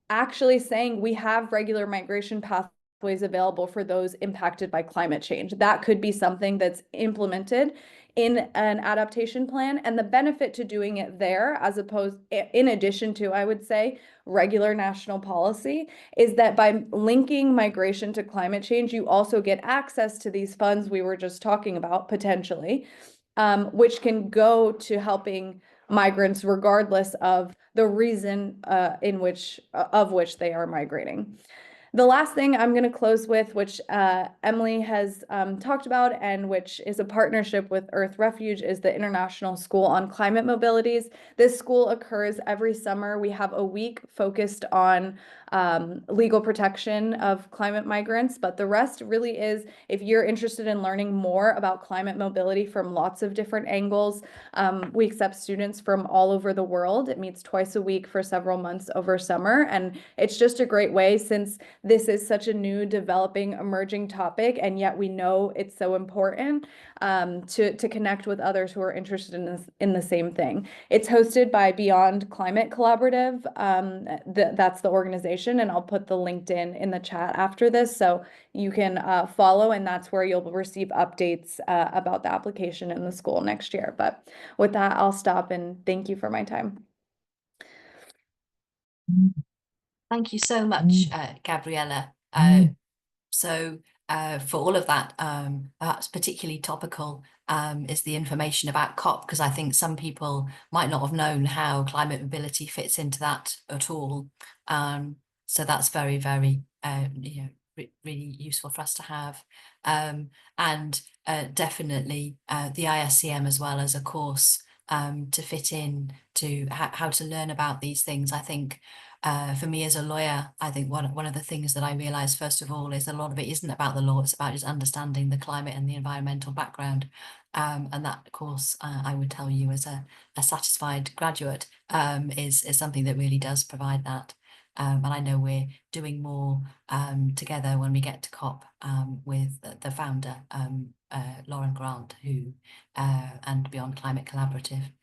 actually saying we have regular migration pathways available for those impacted by climate change. That could be something that's implemented in an adaptation plan. And the benefit to doing it there, as opposed, in addition to, I would say, regular national policy, is that by linking migration to climate change, you also get access to these funds we were just talking about, potentially, which can go to helping migrants regardless of the reason of which they are migrating. The last thing I'm going to close with, which Emily has talked about, and which is a partnership with Earth Refuge, is the International School on Climate Mobilities. This school occurs every summer. We have a week focused on legal protection of climate migrants, but the rest really is, if you're interested in learning more about climate mobility from lots of different angles, we accept students from all over the world. It meets twice a week for several months over summer, and it's just a great way, since this is such a new, developing, emerging topic, and yet we know it's so important, to connect with others who are interested in the same thing. It's hosted by Beyond Climate Collaborative. That's the organization, and I'll put the LinkedIn in the chat after this, so you can follow, and that's where you'll receive updates about the application in the school next year. But with that, I'll stop, and thank you for my time. Thank you so much, Gabriella. So for all of that, perhaps particularly topical is the information about COP, because I think some people might not have known how climate mobility fits into that at all. So that's very, very really useful for us to have. And definitely the ISCM as well as a course to fit in to how to learn about these things. I think For me as a lawyer, I think one of the things that I realized first of all is a lot of it isn't about the law, it's about just understanding the climate and the environmental background. And that, of course, I would tell you as a satisfied graduate, is something that really does provide that. And I know we're doing more together when we get to COP with the founder, Lauren Grant, who and Beyond Climate Collaborative.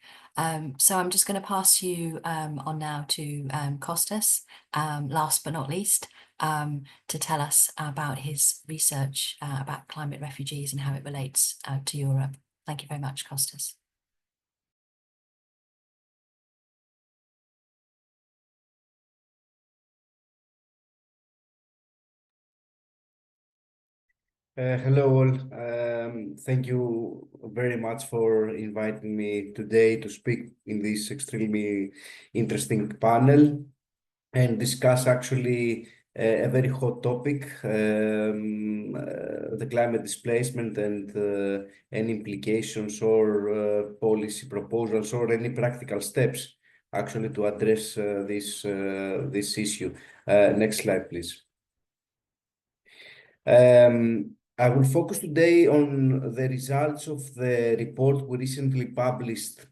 So I'm just going to pass you on now to Kostas, last but not least, to tell us about his research about climate refugees and how it relates to Europe. Thank you very much, Kostas. Hello all. Thank you very much for inviting me today to speak in this extremely interesting panel and discuss actually a very hot topic, the climate displacement and any implications or policy proposals or any practical steps actually to address this issue. Next slide, please. I will focus today on the results of the report we recently published,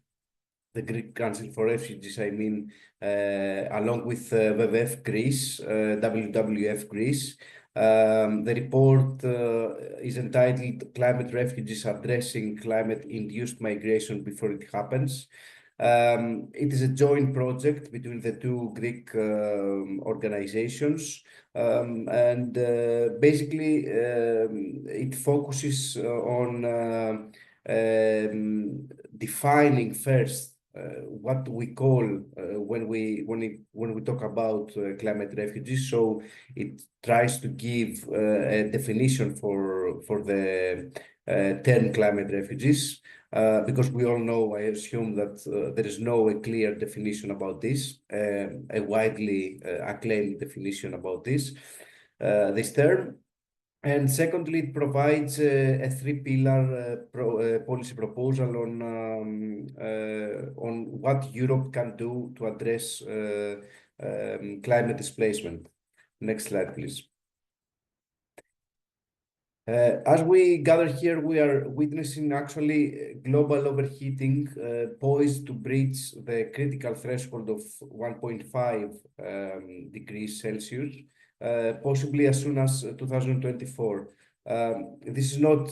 the Greek Council for Refugees, I mean, along with WWF Greece, WWF Greece. The report is entitled Climate Refugees Addressing Climate-Induced Migration Before It Happens. It is a joint project between the two Greek organizations. And basically, it focuses on defining first what we call when we talk about climate refugees. So it tries to give a definition for the term climate refugees. Because we all know, I assume that there is no clear definition about this, a widely acclaimed definition about this term. And secondly, it provides a three-pillar policy proposal on what Europe can do to address climate displacement. Next slide, please. As we gather here, we are witnessing actually global overheating poised to breach the critical threshold of 1.5 degrees Celsius, possibly as soon as 2024. This is not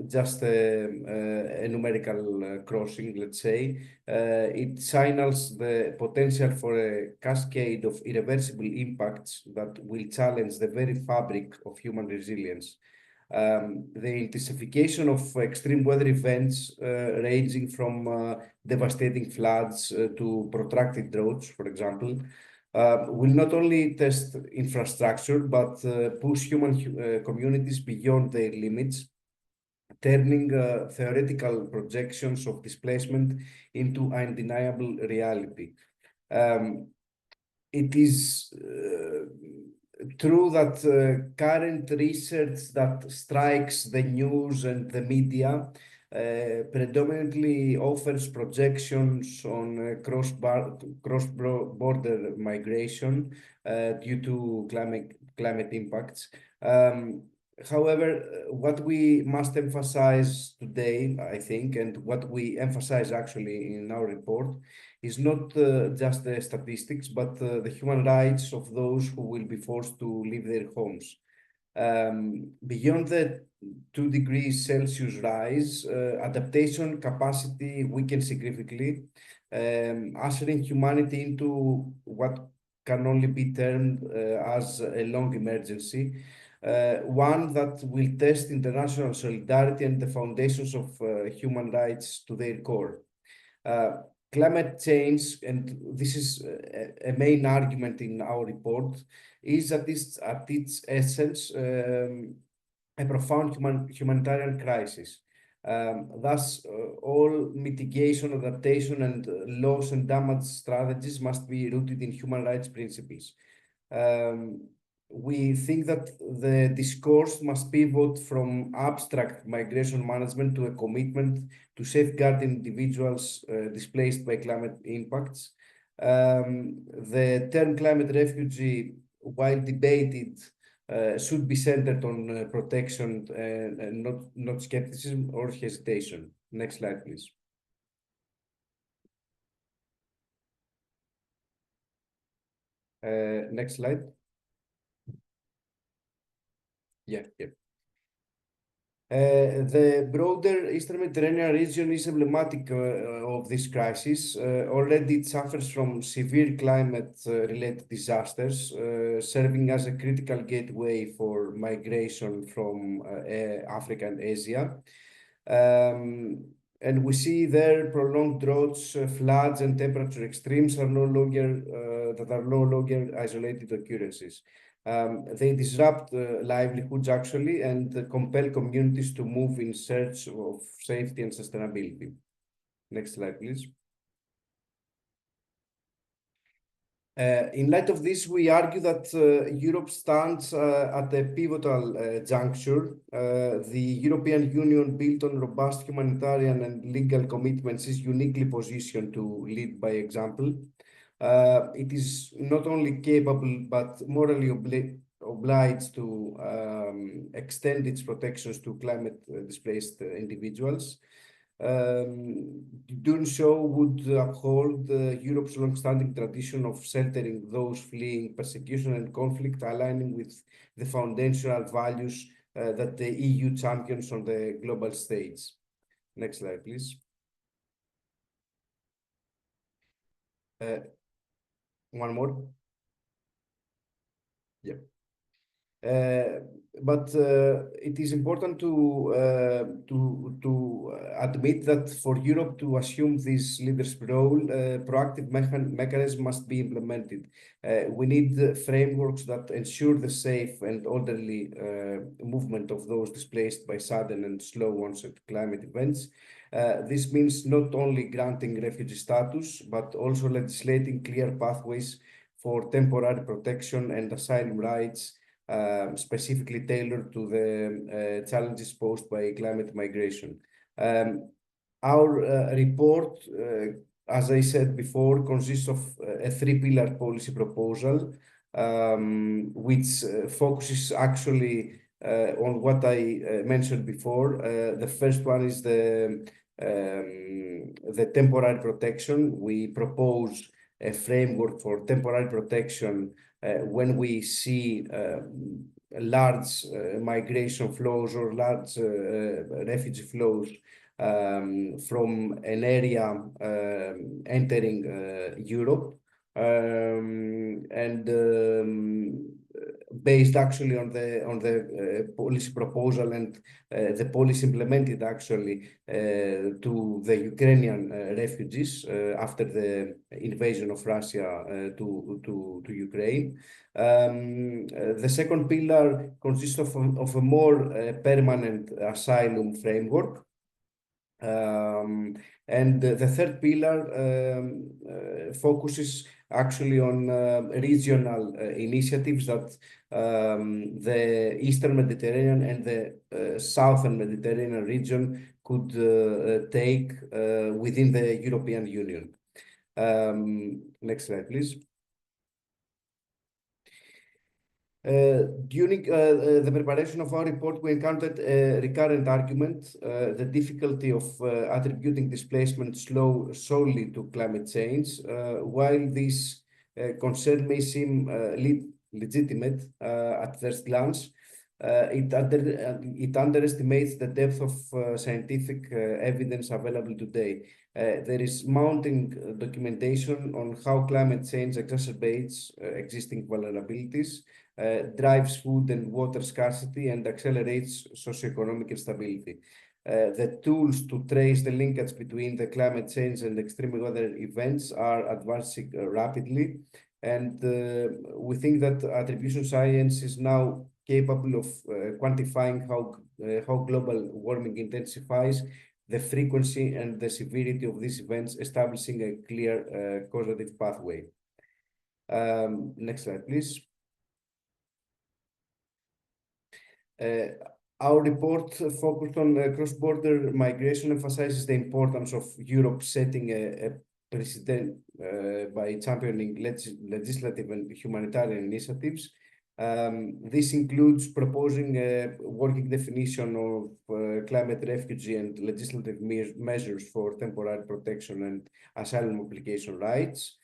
just a numerical crossing, let's say. It signals the potential for a cascade of irreversible impacts that will challenge the very fabric of human resilience. The intensification of extreme weather events ranging from devastating floods to protracted droughts, for example, will not only test infrastructure, but push human communities beyond their limits, turning theoretical projections of displacement into undeniable reality. It is true that current research that strikes the news and the media predominantly offers projections on cross-border migration due to climate impacts. However, what we must emphasize today, I think, and what we emphasize actually in our report, is not just the statistics, but the human rights of those who will be forced to leave their homes. Beyond the 2 degrees Celsius rise, adaptation capacity weakens significantly, ushering humanity into what can only be termed as a long emergency, one that will test international solidarity and the foundations of human rights to their core. Climate change, and this is a main argument in our report, is that at its essence a profound humanitarian crisis. Thus, all mitigation, adaptation, and loss and damage strategies must be rooted in human rights principles. We think that the discourse must pivot from abstract migration management to a commitment to safeguard individuals displaced by climate impacts. The term climate refugee, while debated, should be centered on protection and not skepticism or hesitation. Next slide, please. Next slide. Yeah. The broader Eastern Mediterranean region is emblematic of this crisis. Already it suffers from severe climate-related disasters, serving as a critical gateway for migration from Africa and Asia. And we see there prolonged droughts, floods, and temperature extremes are no longer isolated occurrences. They disrupt livelihoods actually and compel communities to move in search of safety and sustainability. Next slide, please. In light of this, we argue that Europe stands at a pivotal juncture. The European Union, built on robust humanitarian and legal commitments, is uniquely positioned to lead by example. It is not only capable, but morally obliged to extend its protections to climate displaced individuals. Doing so would uphold Europe's long-standing tradition of sheltering those fleeing persecution and conflict, aligning with the foundational values that the EU champions on the global stage. Next slide, please. One more. Yeah. But it is important to admit that for Europe to assume this leadership role, proactive mechanisms must be implemented. We need frameworks that ensure the safe and orderly movement of those displaced by sudden and slow onset climate events. This means not only granting refugee status, but also legislating clear pathways for temporary protection and asylum rights, specifically tailored to the challenges posed by climate migration. Our report, as I said before, consists of a three-pillar policy proposal, which focuses actually on what I mentioned before. The first one is the temporary protection. We propose a framework for temporary protection when we see large migration flows or large refugee flows from an area entering Europe, and based actually on the policy proposal and the policy implemented actually to the Ukrainian refugees after the invasion of Russia to Ukraine. The second pillar consists of a more permanent asylum framework. And the third pillar focuses actually on regional initiatives that the Eastern Mediterranean and the Southern Mediterranean region could take within the European Union. Next slide, please. During the preparation of our report, we encountered a recurrent argument, the difficulty of attributing displacement solely to climate change. While this concern may seem legitimate at first glance, it underestimates the depth of scientific evidence available today. There is mounting documentation on how climate change exacerbates existing vulnerabilities, drives food and water scarcity, and accelerates socioeconomic instability. The tools to trace the linkage between the climate change and extreme weather events are advancing rapidly, and we think that attribution science is now capable of quantifying how global warming intensifies, the frequency and the severity of these events, establishing a clear causative pathway. Next slide, please. Our report focused on cross-border migration, emphasizes the importance of Europe setting a precedent by championing legislative and humanitarian initiatives. This includes proposing a working definition of climate refugee and legislative measures for temporary protection and asylum application rights.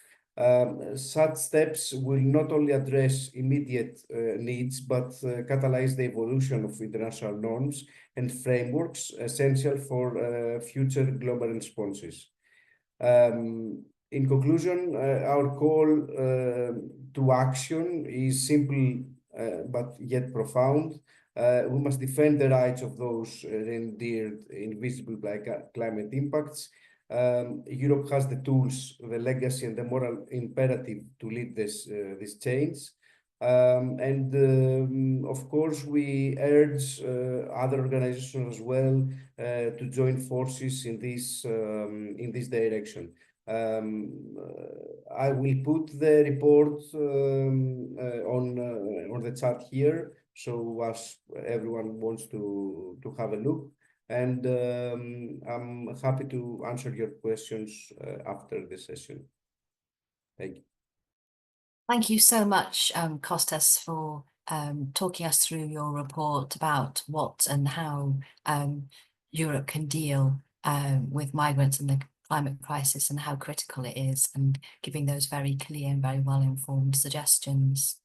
Such steps will not only address immediate needs, but catalyze the evolution of international norms and frameworks essential for future global responses. In conclusion, our call to action is simple but yet profound. We must defend the rights of those rendered invisible by climate impacts. Europe has the tools, the legacy, and the moral imperative to lead this change. Of course, we urge other organizations as well to join forces in this direction. I will put the report on the chat here, so as everyone wants to have a look. And I'm happy to answer your questions after the session. Thank you. Thank you so much, Kostas, for talking us through your report about what and how Europe can deal with migrants and the climate crisis and how critical it is, and giving those very clear and very well-informed suggestions.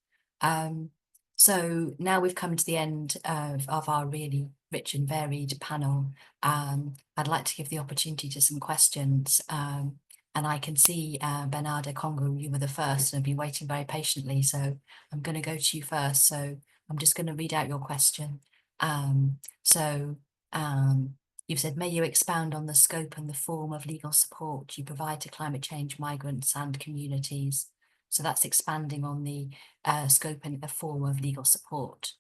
So now we've come to the end of our really rich and varied panel. I'd like to give the opportunity to some questions. And I can see Bernarda Congo, you were the first and have been waiting very patiently. So I'm going to go to you first. So I'm just going to read out your question. You've said, may you expound on the scope and the form of legal support you provide to climate change migrants and communities. So that's expanding on the scope and the form of legal support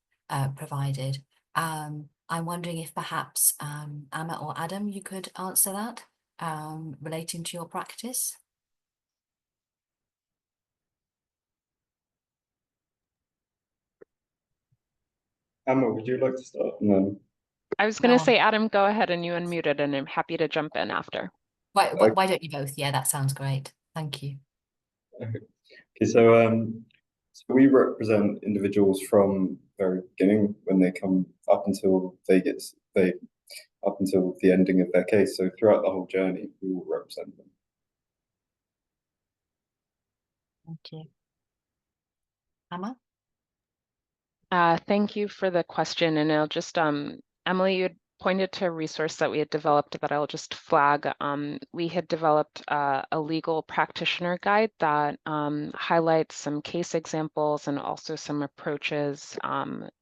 provided. I'm wondering if perhaps Amma or Adam, you could answer that. Relating to your practice? Amma, would you like to start? And then I was going to say, Adam, go ahead, and you unmuted, and I'm happy to jump in after. Why don't you both? Yeah, that sounds great. Thank you. Okay, so we represent individuals from the very beginning when they come up until up until the ending of their case. So throughout the whole journey, we will represent them. Thank you. Amma? Thank you for the question. And I'll just, Emily, you had pointed to a resource that we had developed that I'll just flag. We had developed a legal practitioner guide that highlights some case examples and also some approaches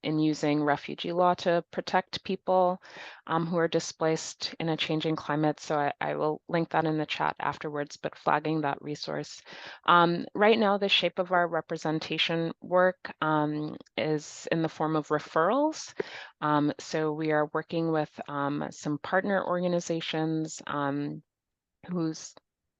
in using refugee law to protect people who are displaced in a changing climate. So I will link that in the chat afterwards, but flagging that resource. Right now, the shape of our representation work is in the form of referrals. So we are working with some partner organizations whose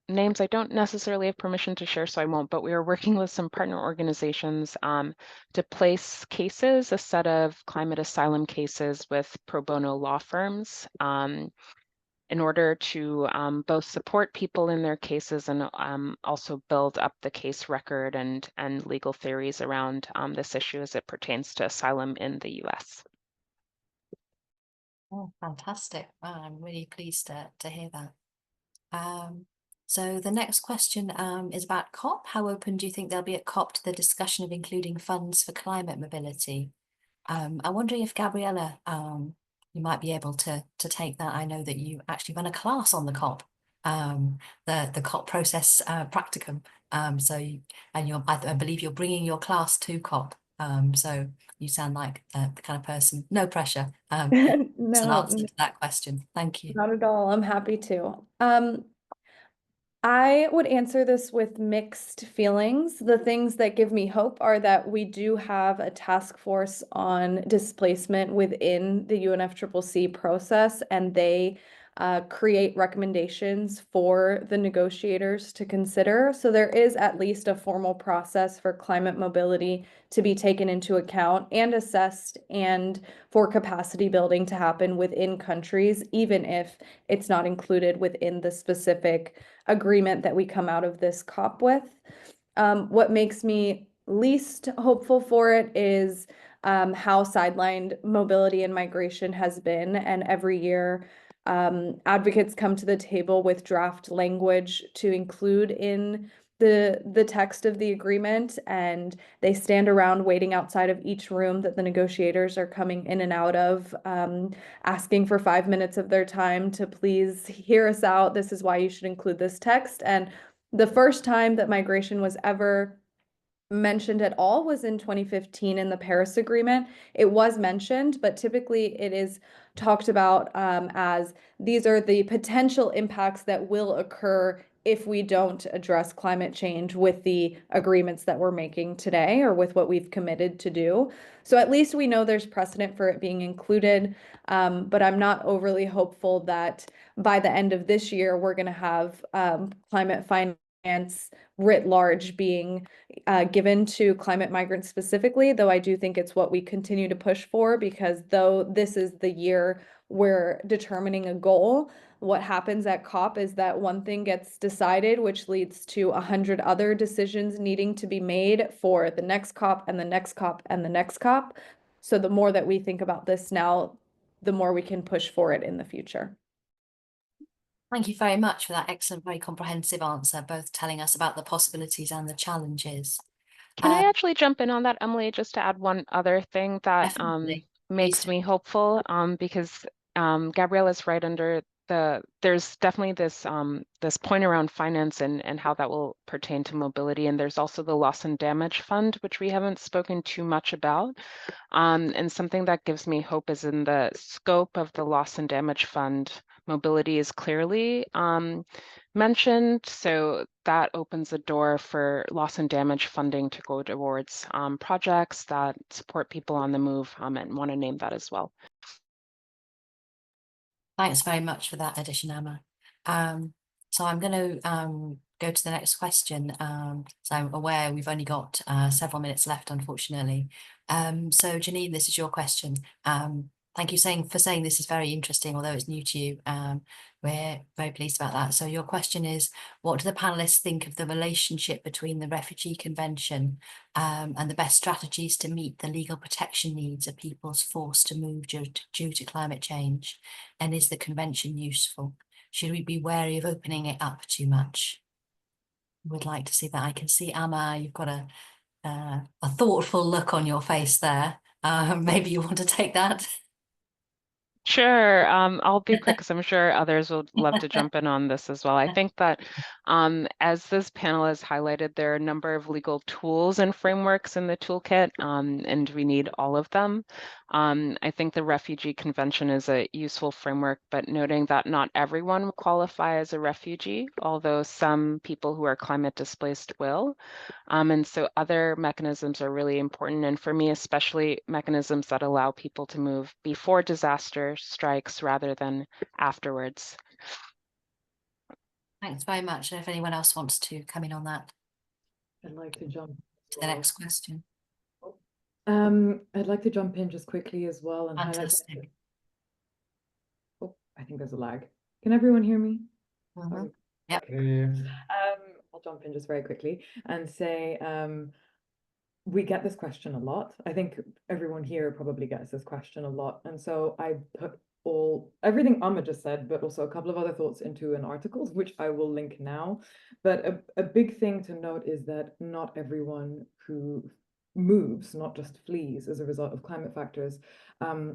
names I don't necessarily have permission to share, so I won't, but we are working with some partner organizations to place cases, a set of climate asylum cases with pro bono law firms in order to both support people in their cases and also build up the case record and legal theories around this issue as it pertains to asylum in the US. Oh, fantastic. Wow, I'm really pleased to hear that. So the next question is about COP. How open do you think they'll be at COP to the discussion of including funds for climate mobility? I'm wondering if Gabriella, you might be able to take that. I know that you actually run a class on the COP, the COP process practicum. I believe you're bringing your class to COP. So you sound like the kind of person, no pressure. No, it's an answer to that question. Thank you. Not at all. I'm happy to. I would answer this with mixed feelings. The things that give me hope are that we do have a task force on displacement within the UNFCCC process, and they create recommendations for the negotiators to consider. So there is at least a formal process for climate mobility to be taken into account and assessed, and for capacity building to happen within countries, even if it's not included within the specific agreement that we come out of this COP with. What makes me least hopeful for it is how sidelined mobility and migration has been. And every year, advocates come to the table with draft language to include in the text of the agreement, and they stand around waiting outside of each room that the negotiators are coming in and out of, asking for 5 minutes of their time to please hear us out. This is why you should include this text. And the first time that migration was ever mentioned at all was in 2015 in the Paris Agreement. It was mentioned, but typically it is talked about as these are the potential impacts that will occur if we don't address climate change with the agreements that we're making today, or with what we've committed to do. So at least we know there's precedent for it being included, but I'm not overly hopeful that by the end of this year, we're going to have climate finance writ large being given to climate migrants specifically, though I do think it's what we continue to push for, because though this is the year we're determining a goal, what happens at COP is that one thing gets decided, which leads to 100 other decisions needing to be made for the next COP and the next COP and the next COP. So the more that we think about this now, the more we can push for it in the future. Thank you very much for that excellent, very comprehensive answer, both telling us about the possibilities and the challenges. Can I actually jump in on that, Emily, just to add one other thing that Definitely. makes me hopeful, because Gabriella's right. There's definitely this point around finance and how that will pertain to mobility, and there's also the loss and damage fund, which we haven't spoken too much about. And something that gives me hope is in the scope of the loss and damage fund, mobility is clearly mentioned. So that opens the door for loss and damage funding to go towards projects that support people on the move, and want to name that as well. Thanks very much for that addition, Emma. So I'm going to go to the next question. So I'm aware we've only got several minutes left, unfortunately. So Janine, this is your question. Thank you for saying this is very interesting, although it's new to you. We're very pleased about that. So your question is, what do the panelists think of the relationship between the Refugee Convention and the best strategies to meet the legal protection needs of peoples forced to move due to climate change? And is the convention useful? Should we be wary of opening it up too much? Would like to see that. I can see, Amma, you've got a thoughtful look on your face there. Maybe you want to take that. Sure. I'll be quick because I'm sure others would love to jump in on this as well. I think that as this panel has highlighted, there are a number of legal tools and frameworks in the toolkit, and we need all of them. I think the Refugee Convention is a useful framework, but noting that not everyone will qualify as a refugee, although some people who are climate displaced will. And so other mechanisms are really important. And for me, especially mechanisms that allow people to move before disaster strikes rather than afterwards. Thanks very much. If anyone else wants to come in on that. I'd like to jump to the next question. I'd like to jump in just quickly as well and Fantastic. highlight. Oh, I think there's a lag. Can everyone hear me? Mm-hmm. Yep. I'll jump in just very quickly and say we get this question a lot. I think everyone here probably gets this question a lot. And so I put everything Amma just said, but also a couple of other thoughts into an article, which I will link now. But a big thing to note is that not everyone who moves, not just flees as a result of climate factors,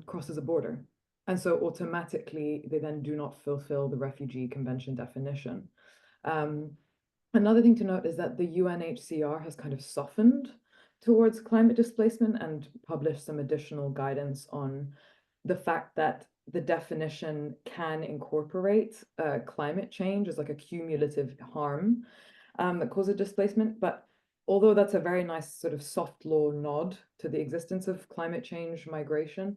crosses a border. And so automatically they then do not fulfill the Refugee Convention definition. Another thing to note is that the UNHCR has kind of softened towards climate displacement and published some additional guidance on the fact that the definition can incorporate climate change as like a cumulative harm that causes displacement. But although that's a very nice sort of soft law nod to the existence of climate change migration,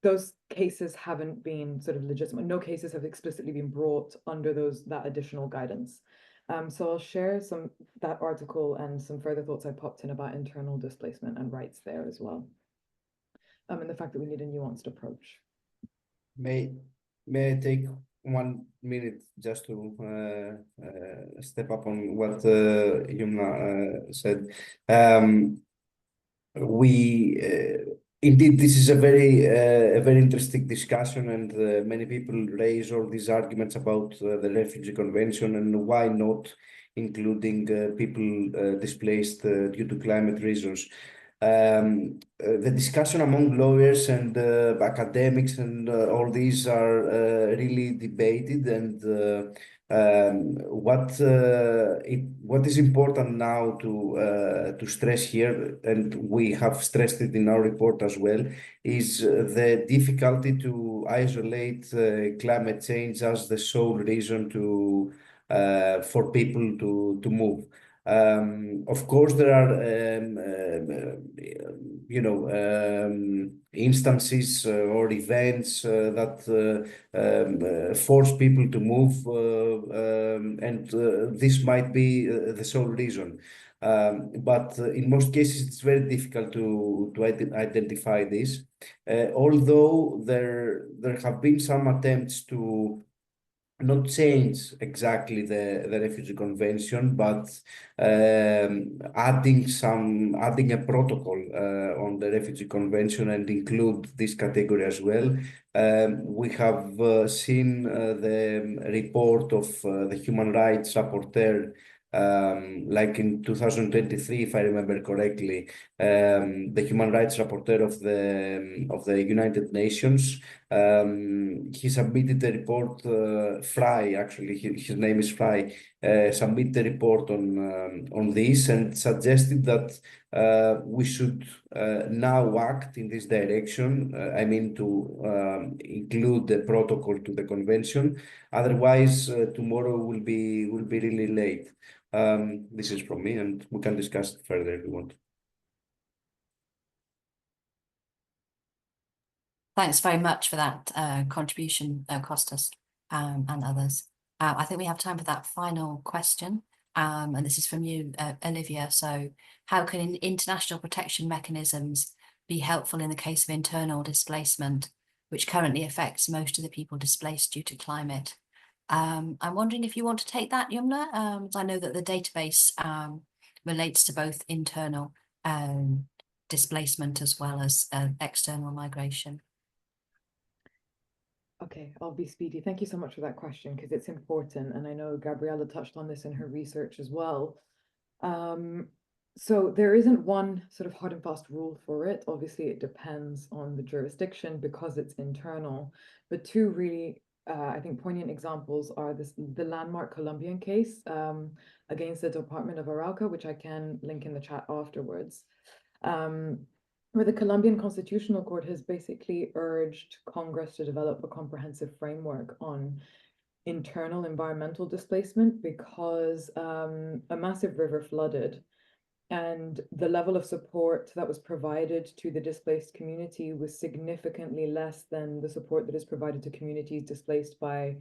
those cases haven't been sort of legitimate. No cases have explicitly been brought under that additional guidance. So I'll share that article and some further thoughts I popped in about internal displacement and rights there as well. And the fact that we need a nuanced approach. May I take 1 minute just to step up on what Yumna said? Indeed, this is a very interesting discussion, and many people raise all these arguments about the Refugee Convention and why not including people displaced due to climate reasons. The discussion among lawyers and academics and all these are really debated, and what is important now to stress here, and we have stressed it in our report as well, is the difficulty to isolate climate change as the sole reason for people to move. Of course, there are instances or events that force people to move, and this might be the sole reason. But in most cases, it's very difficult to identify this. Although there have been some attempts to not change exactly the Refugee Convention, but adding a protocol on the Refugee Convention and include this category as well. We have seen the report of the Human Rights Rapporteur, like in 2023, if I remember correctly, the Human Rights Rapporteur of the United Nations. He submitted a report, Fry, actually, his name is Fry, submitted a report on this and suggested that we should now act in this direction. I mean, to include the protocol to the convention. Otherwise, tomorrow will be really late. This is from me, and we can discuss it further if you want. Thanks very much for that contribution, Kostas, and others. I think we have time for that final question, and this is from you, Olivia. So, how can international protection mechanisms be helpful in the case of internal displacement, which currently affects most of the people displaced due to climate? I'm wondering if you want to take that, Yumna. I know that the database relates to both internal displacement as well as external migration. Okay, I'll be speedy. Thank you so much for that question, because it's important. And I know Gabriella touched on this in her research as well. So there isn't one sort of hard and fast rule for it. Obviously, it depends on the jurisdiction because it's internal. But two really, I think, poignant examples are the landmark Colombian case against the Department of Arauca, which I can link in the chat afterwards. Where the Colombian Constitutional Court has basically urged Congress to develop a comprehensive framework on internal environmental displacement because a massive river flooded, and the level of support that was provided to the displaced community was significantly less than the support that is provided to communities displaced by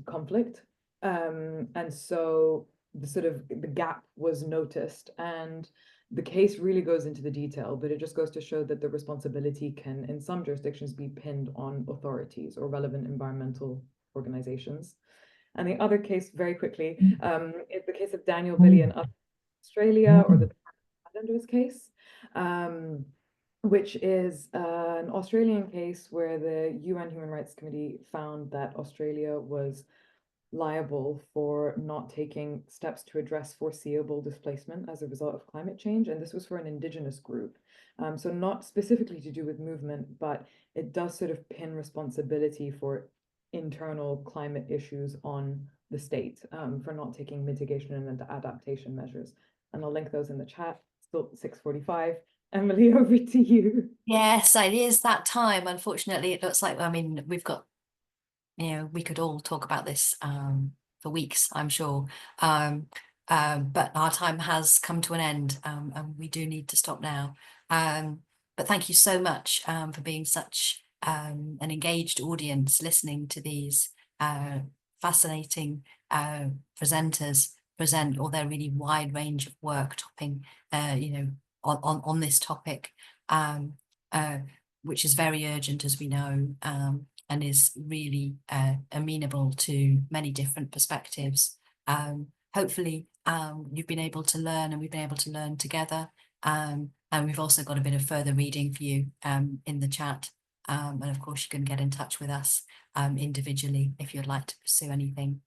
conflict. And so the gap was noticed, and the case really goes into the detail, but it just goes to show that the responsibility can, in some jurisdictions, be pinned on authorities or relevant environmental organizations. And the other case, very quickly, is the case of Daniel Billy and Australia, or the Islanders case, which is an Australian case where the UN Human Rights Committee found that Australia was liable for not taking steps to address foreseeable displacement as a result of climate change. And this was for an indigenous group. So not specifically to do with movement, but it does sort of pin responsibility for internal climate issues on the state for not taking mitigation and adaptation measures. And I'll link those in the chat. Still 6:45. Emily, over to you. Yes, it is that time. Unfortunately, it looks like, I mean, we've got, we could all talk about this for weeks, I'm sure. But our time has come to an end, and we do need to stop now. But thank you so much for being such an engaged audience listening to these fascinating presenters present all their really wide range of work topping, you know, on this topic, which is very urgent, as we know, and is really amenable to many different perspectives. Hopefully, you've been able to learn, and we've been able to learn together. And we've also got a bit of further reading for you in the chat. And of course, you can get in touch with us individually if you'd like to pursue anything.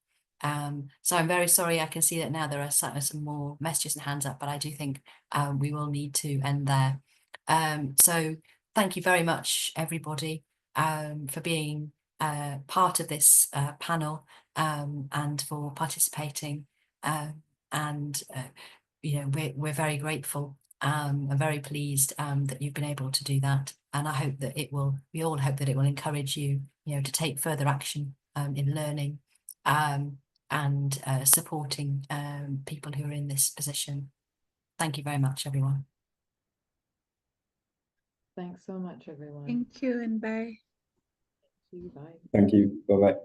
So I'm very sorry. I can see that now there are some more messages and hands up, but I do think we will need to end there. So thank you very much, everybody, for being part of this panel and for participating. And you know, we're very grateful. I'm very pleased that you've been able to do that, and I hope that we all hope that it will encourage you, you know, to take further action in learning and supporting people who are in this position. Thank you very much, everyone. Thanks so much, everyone. Thank you and bye. Bye. Thank you. Bye-bye.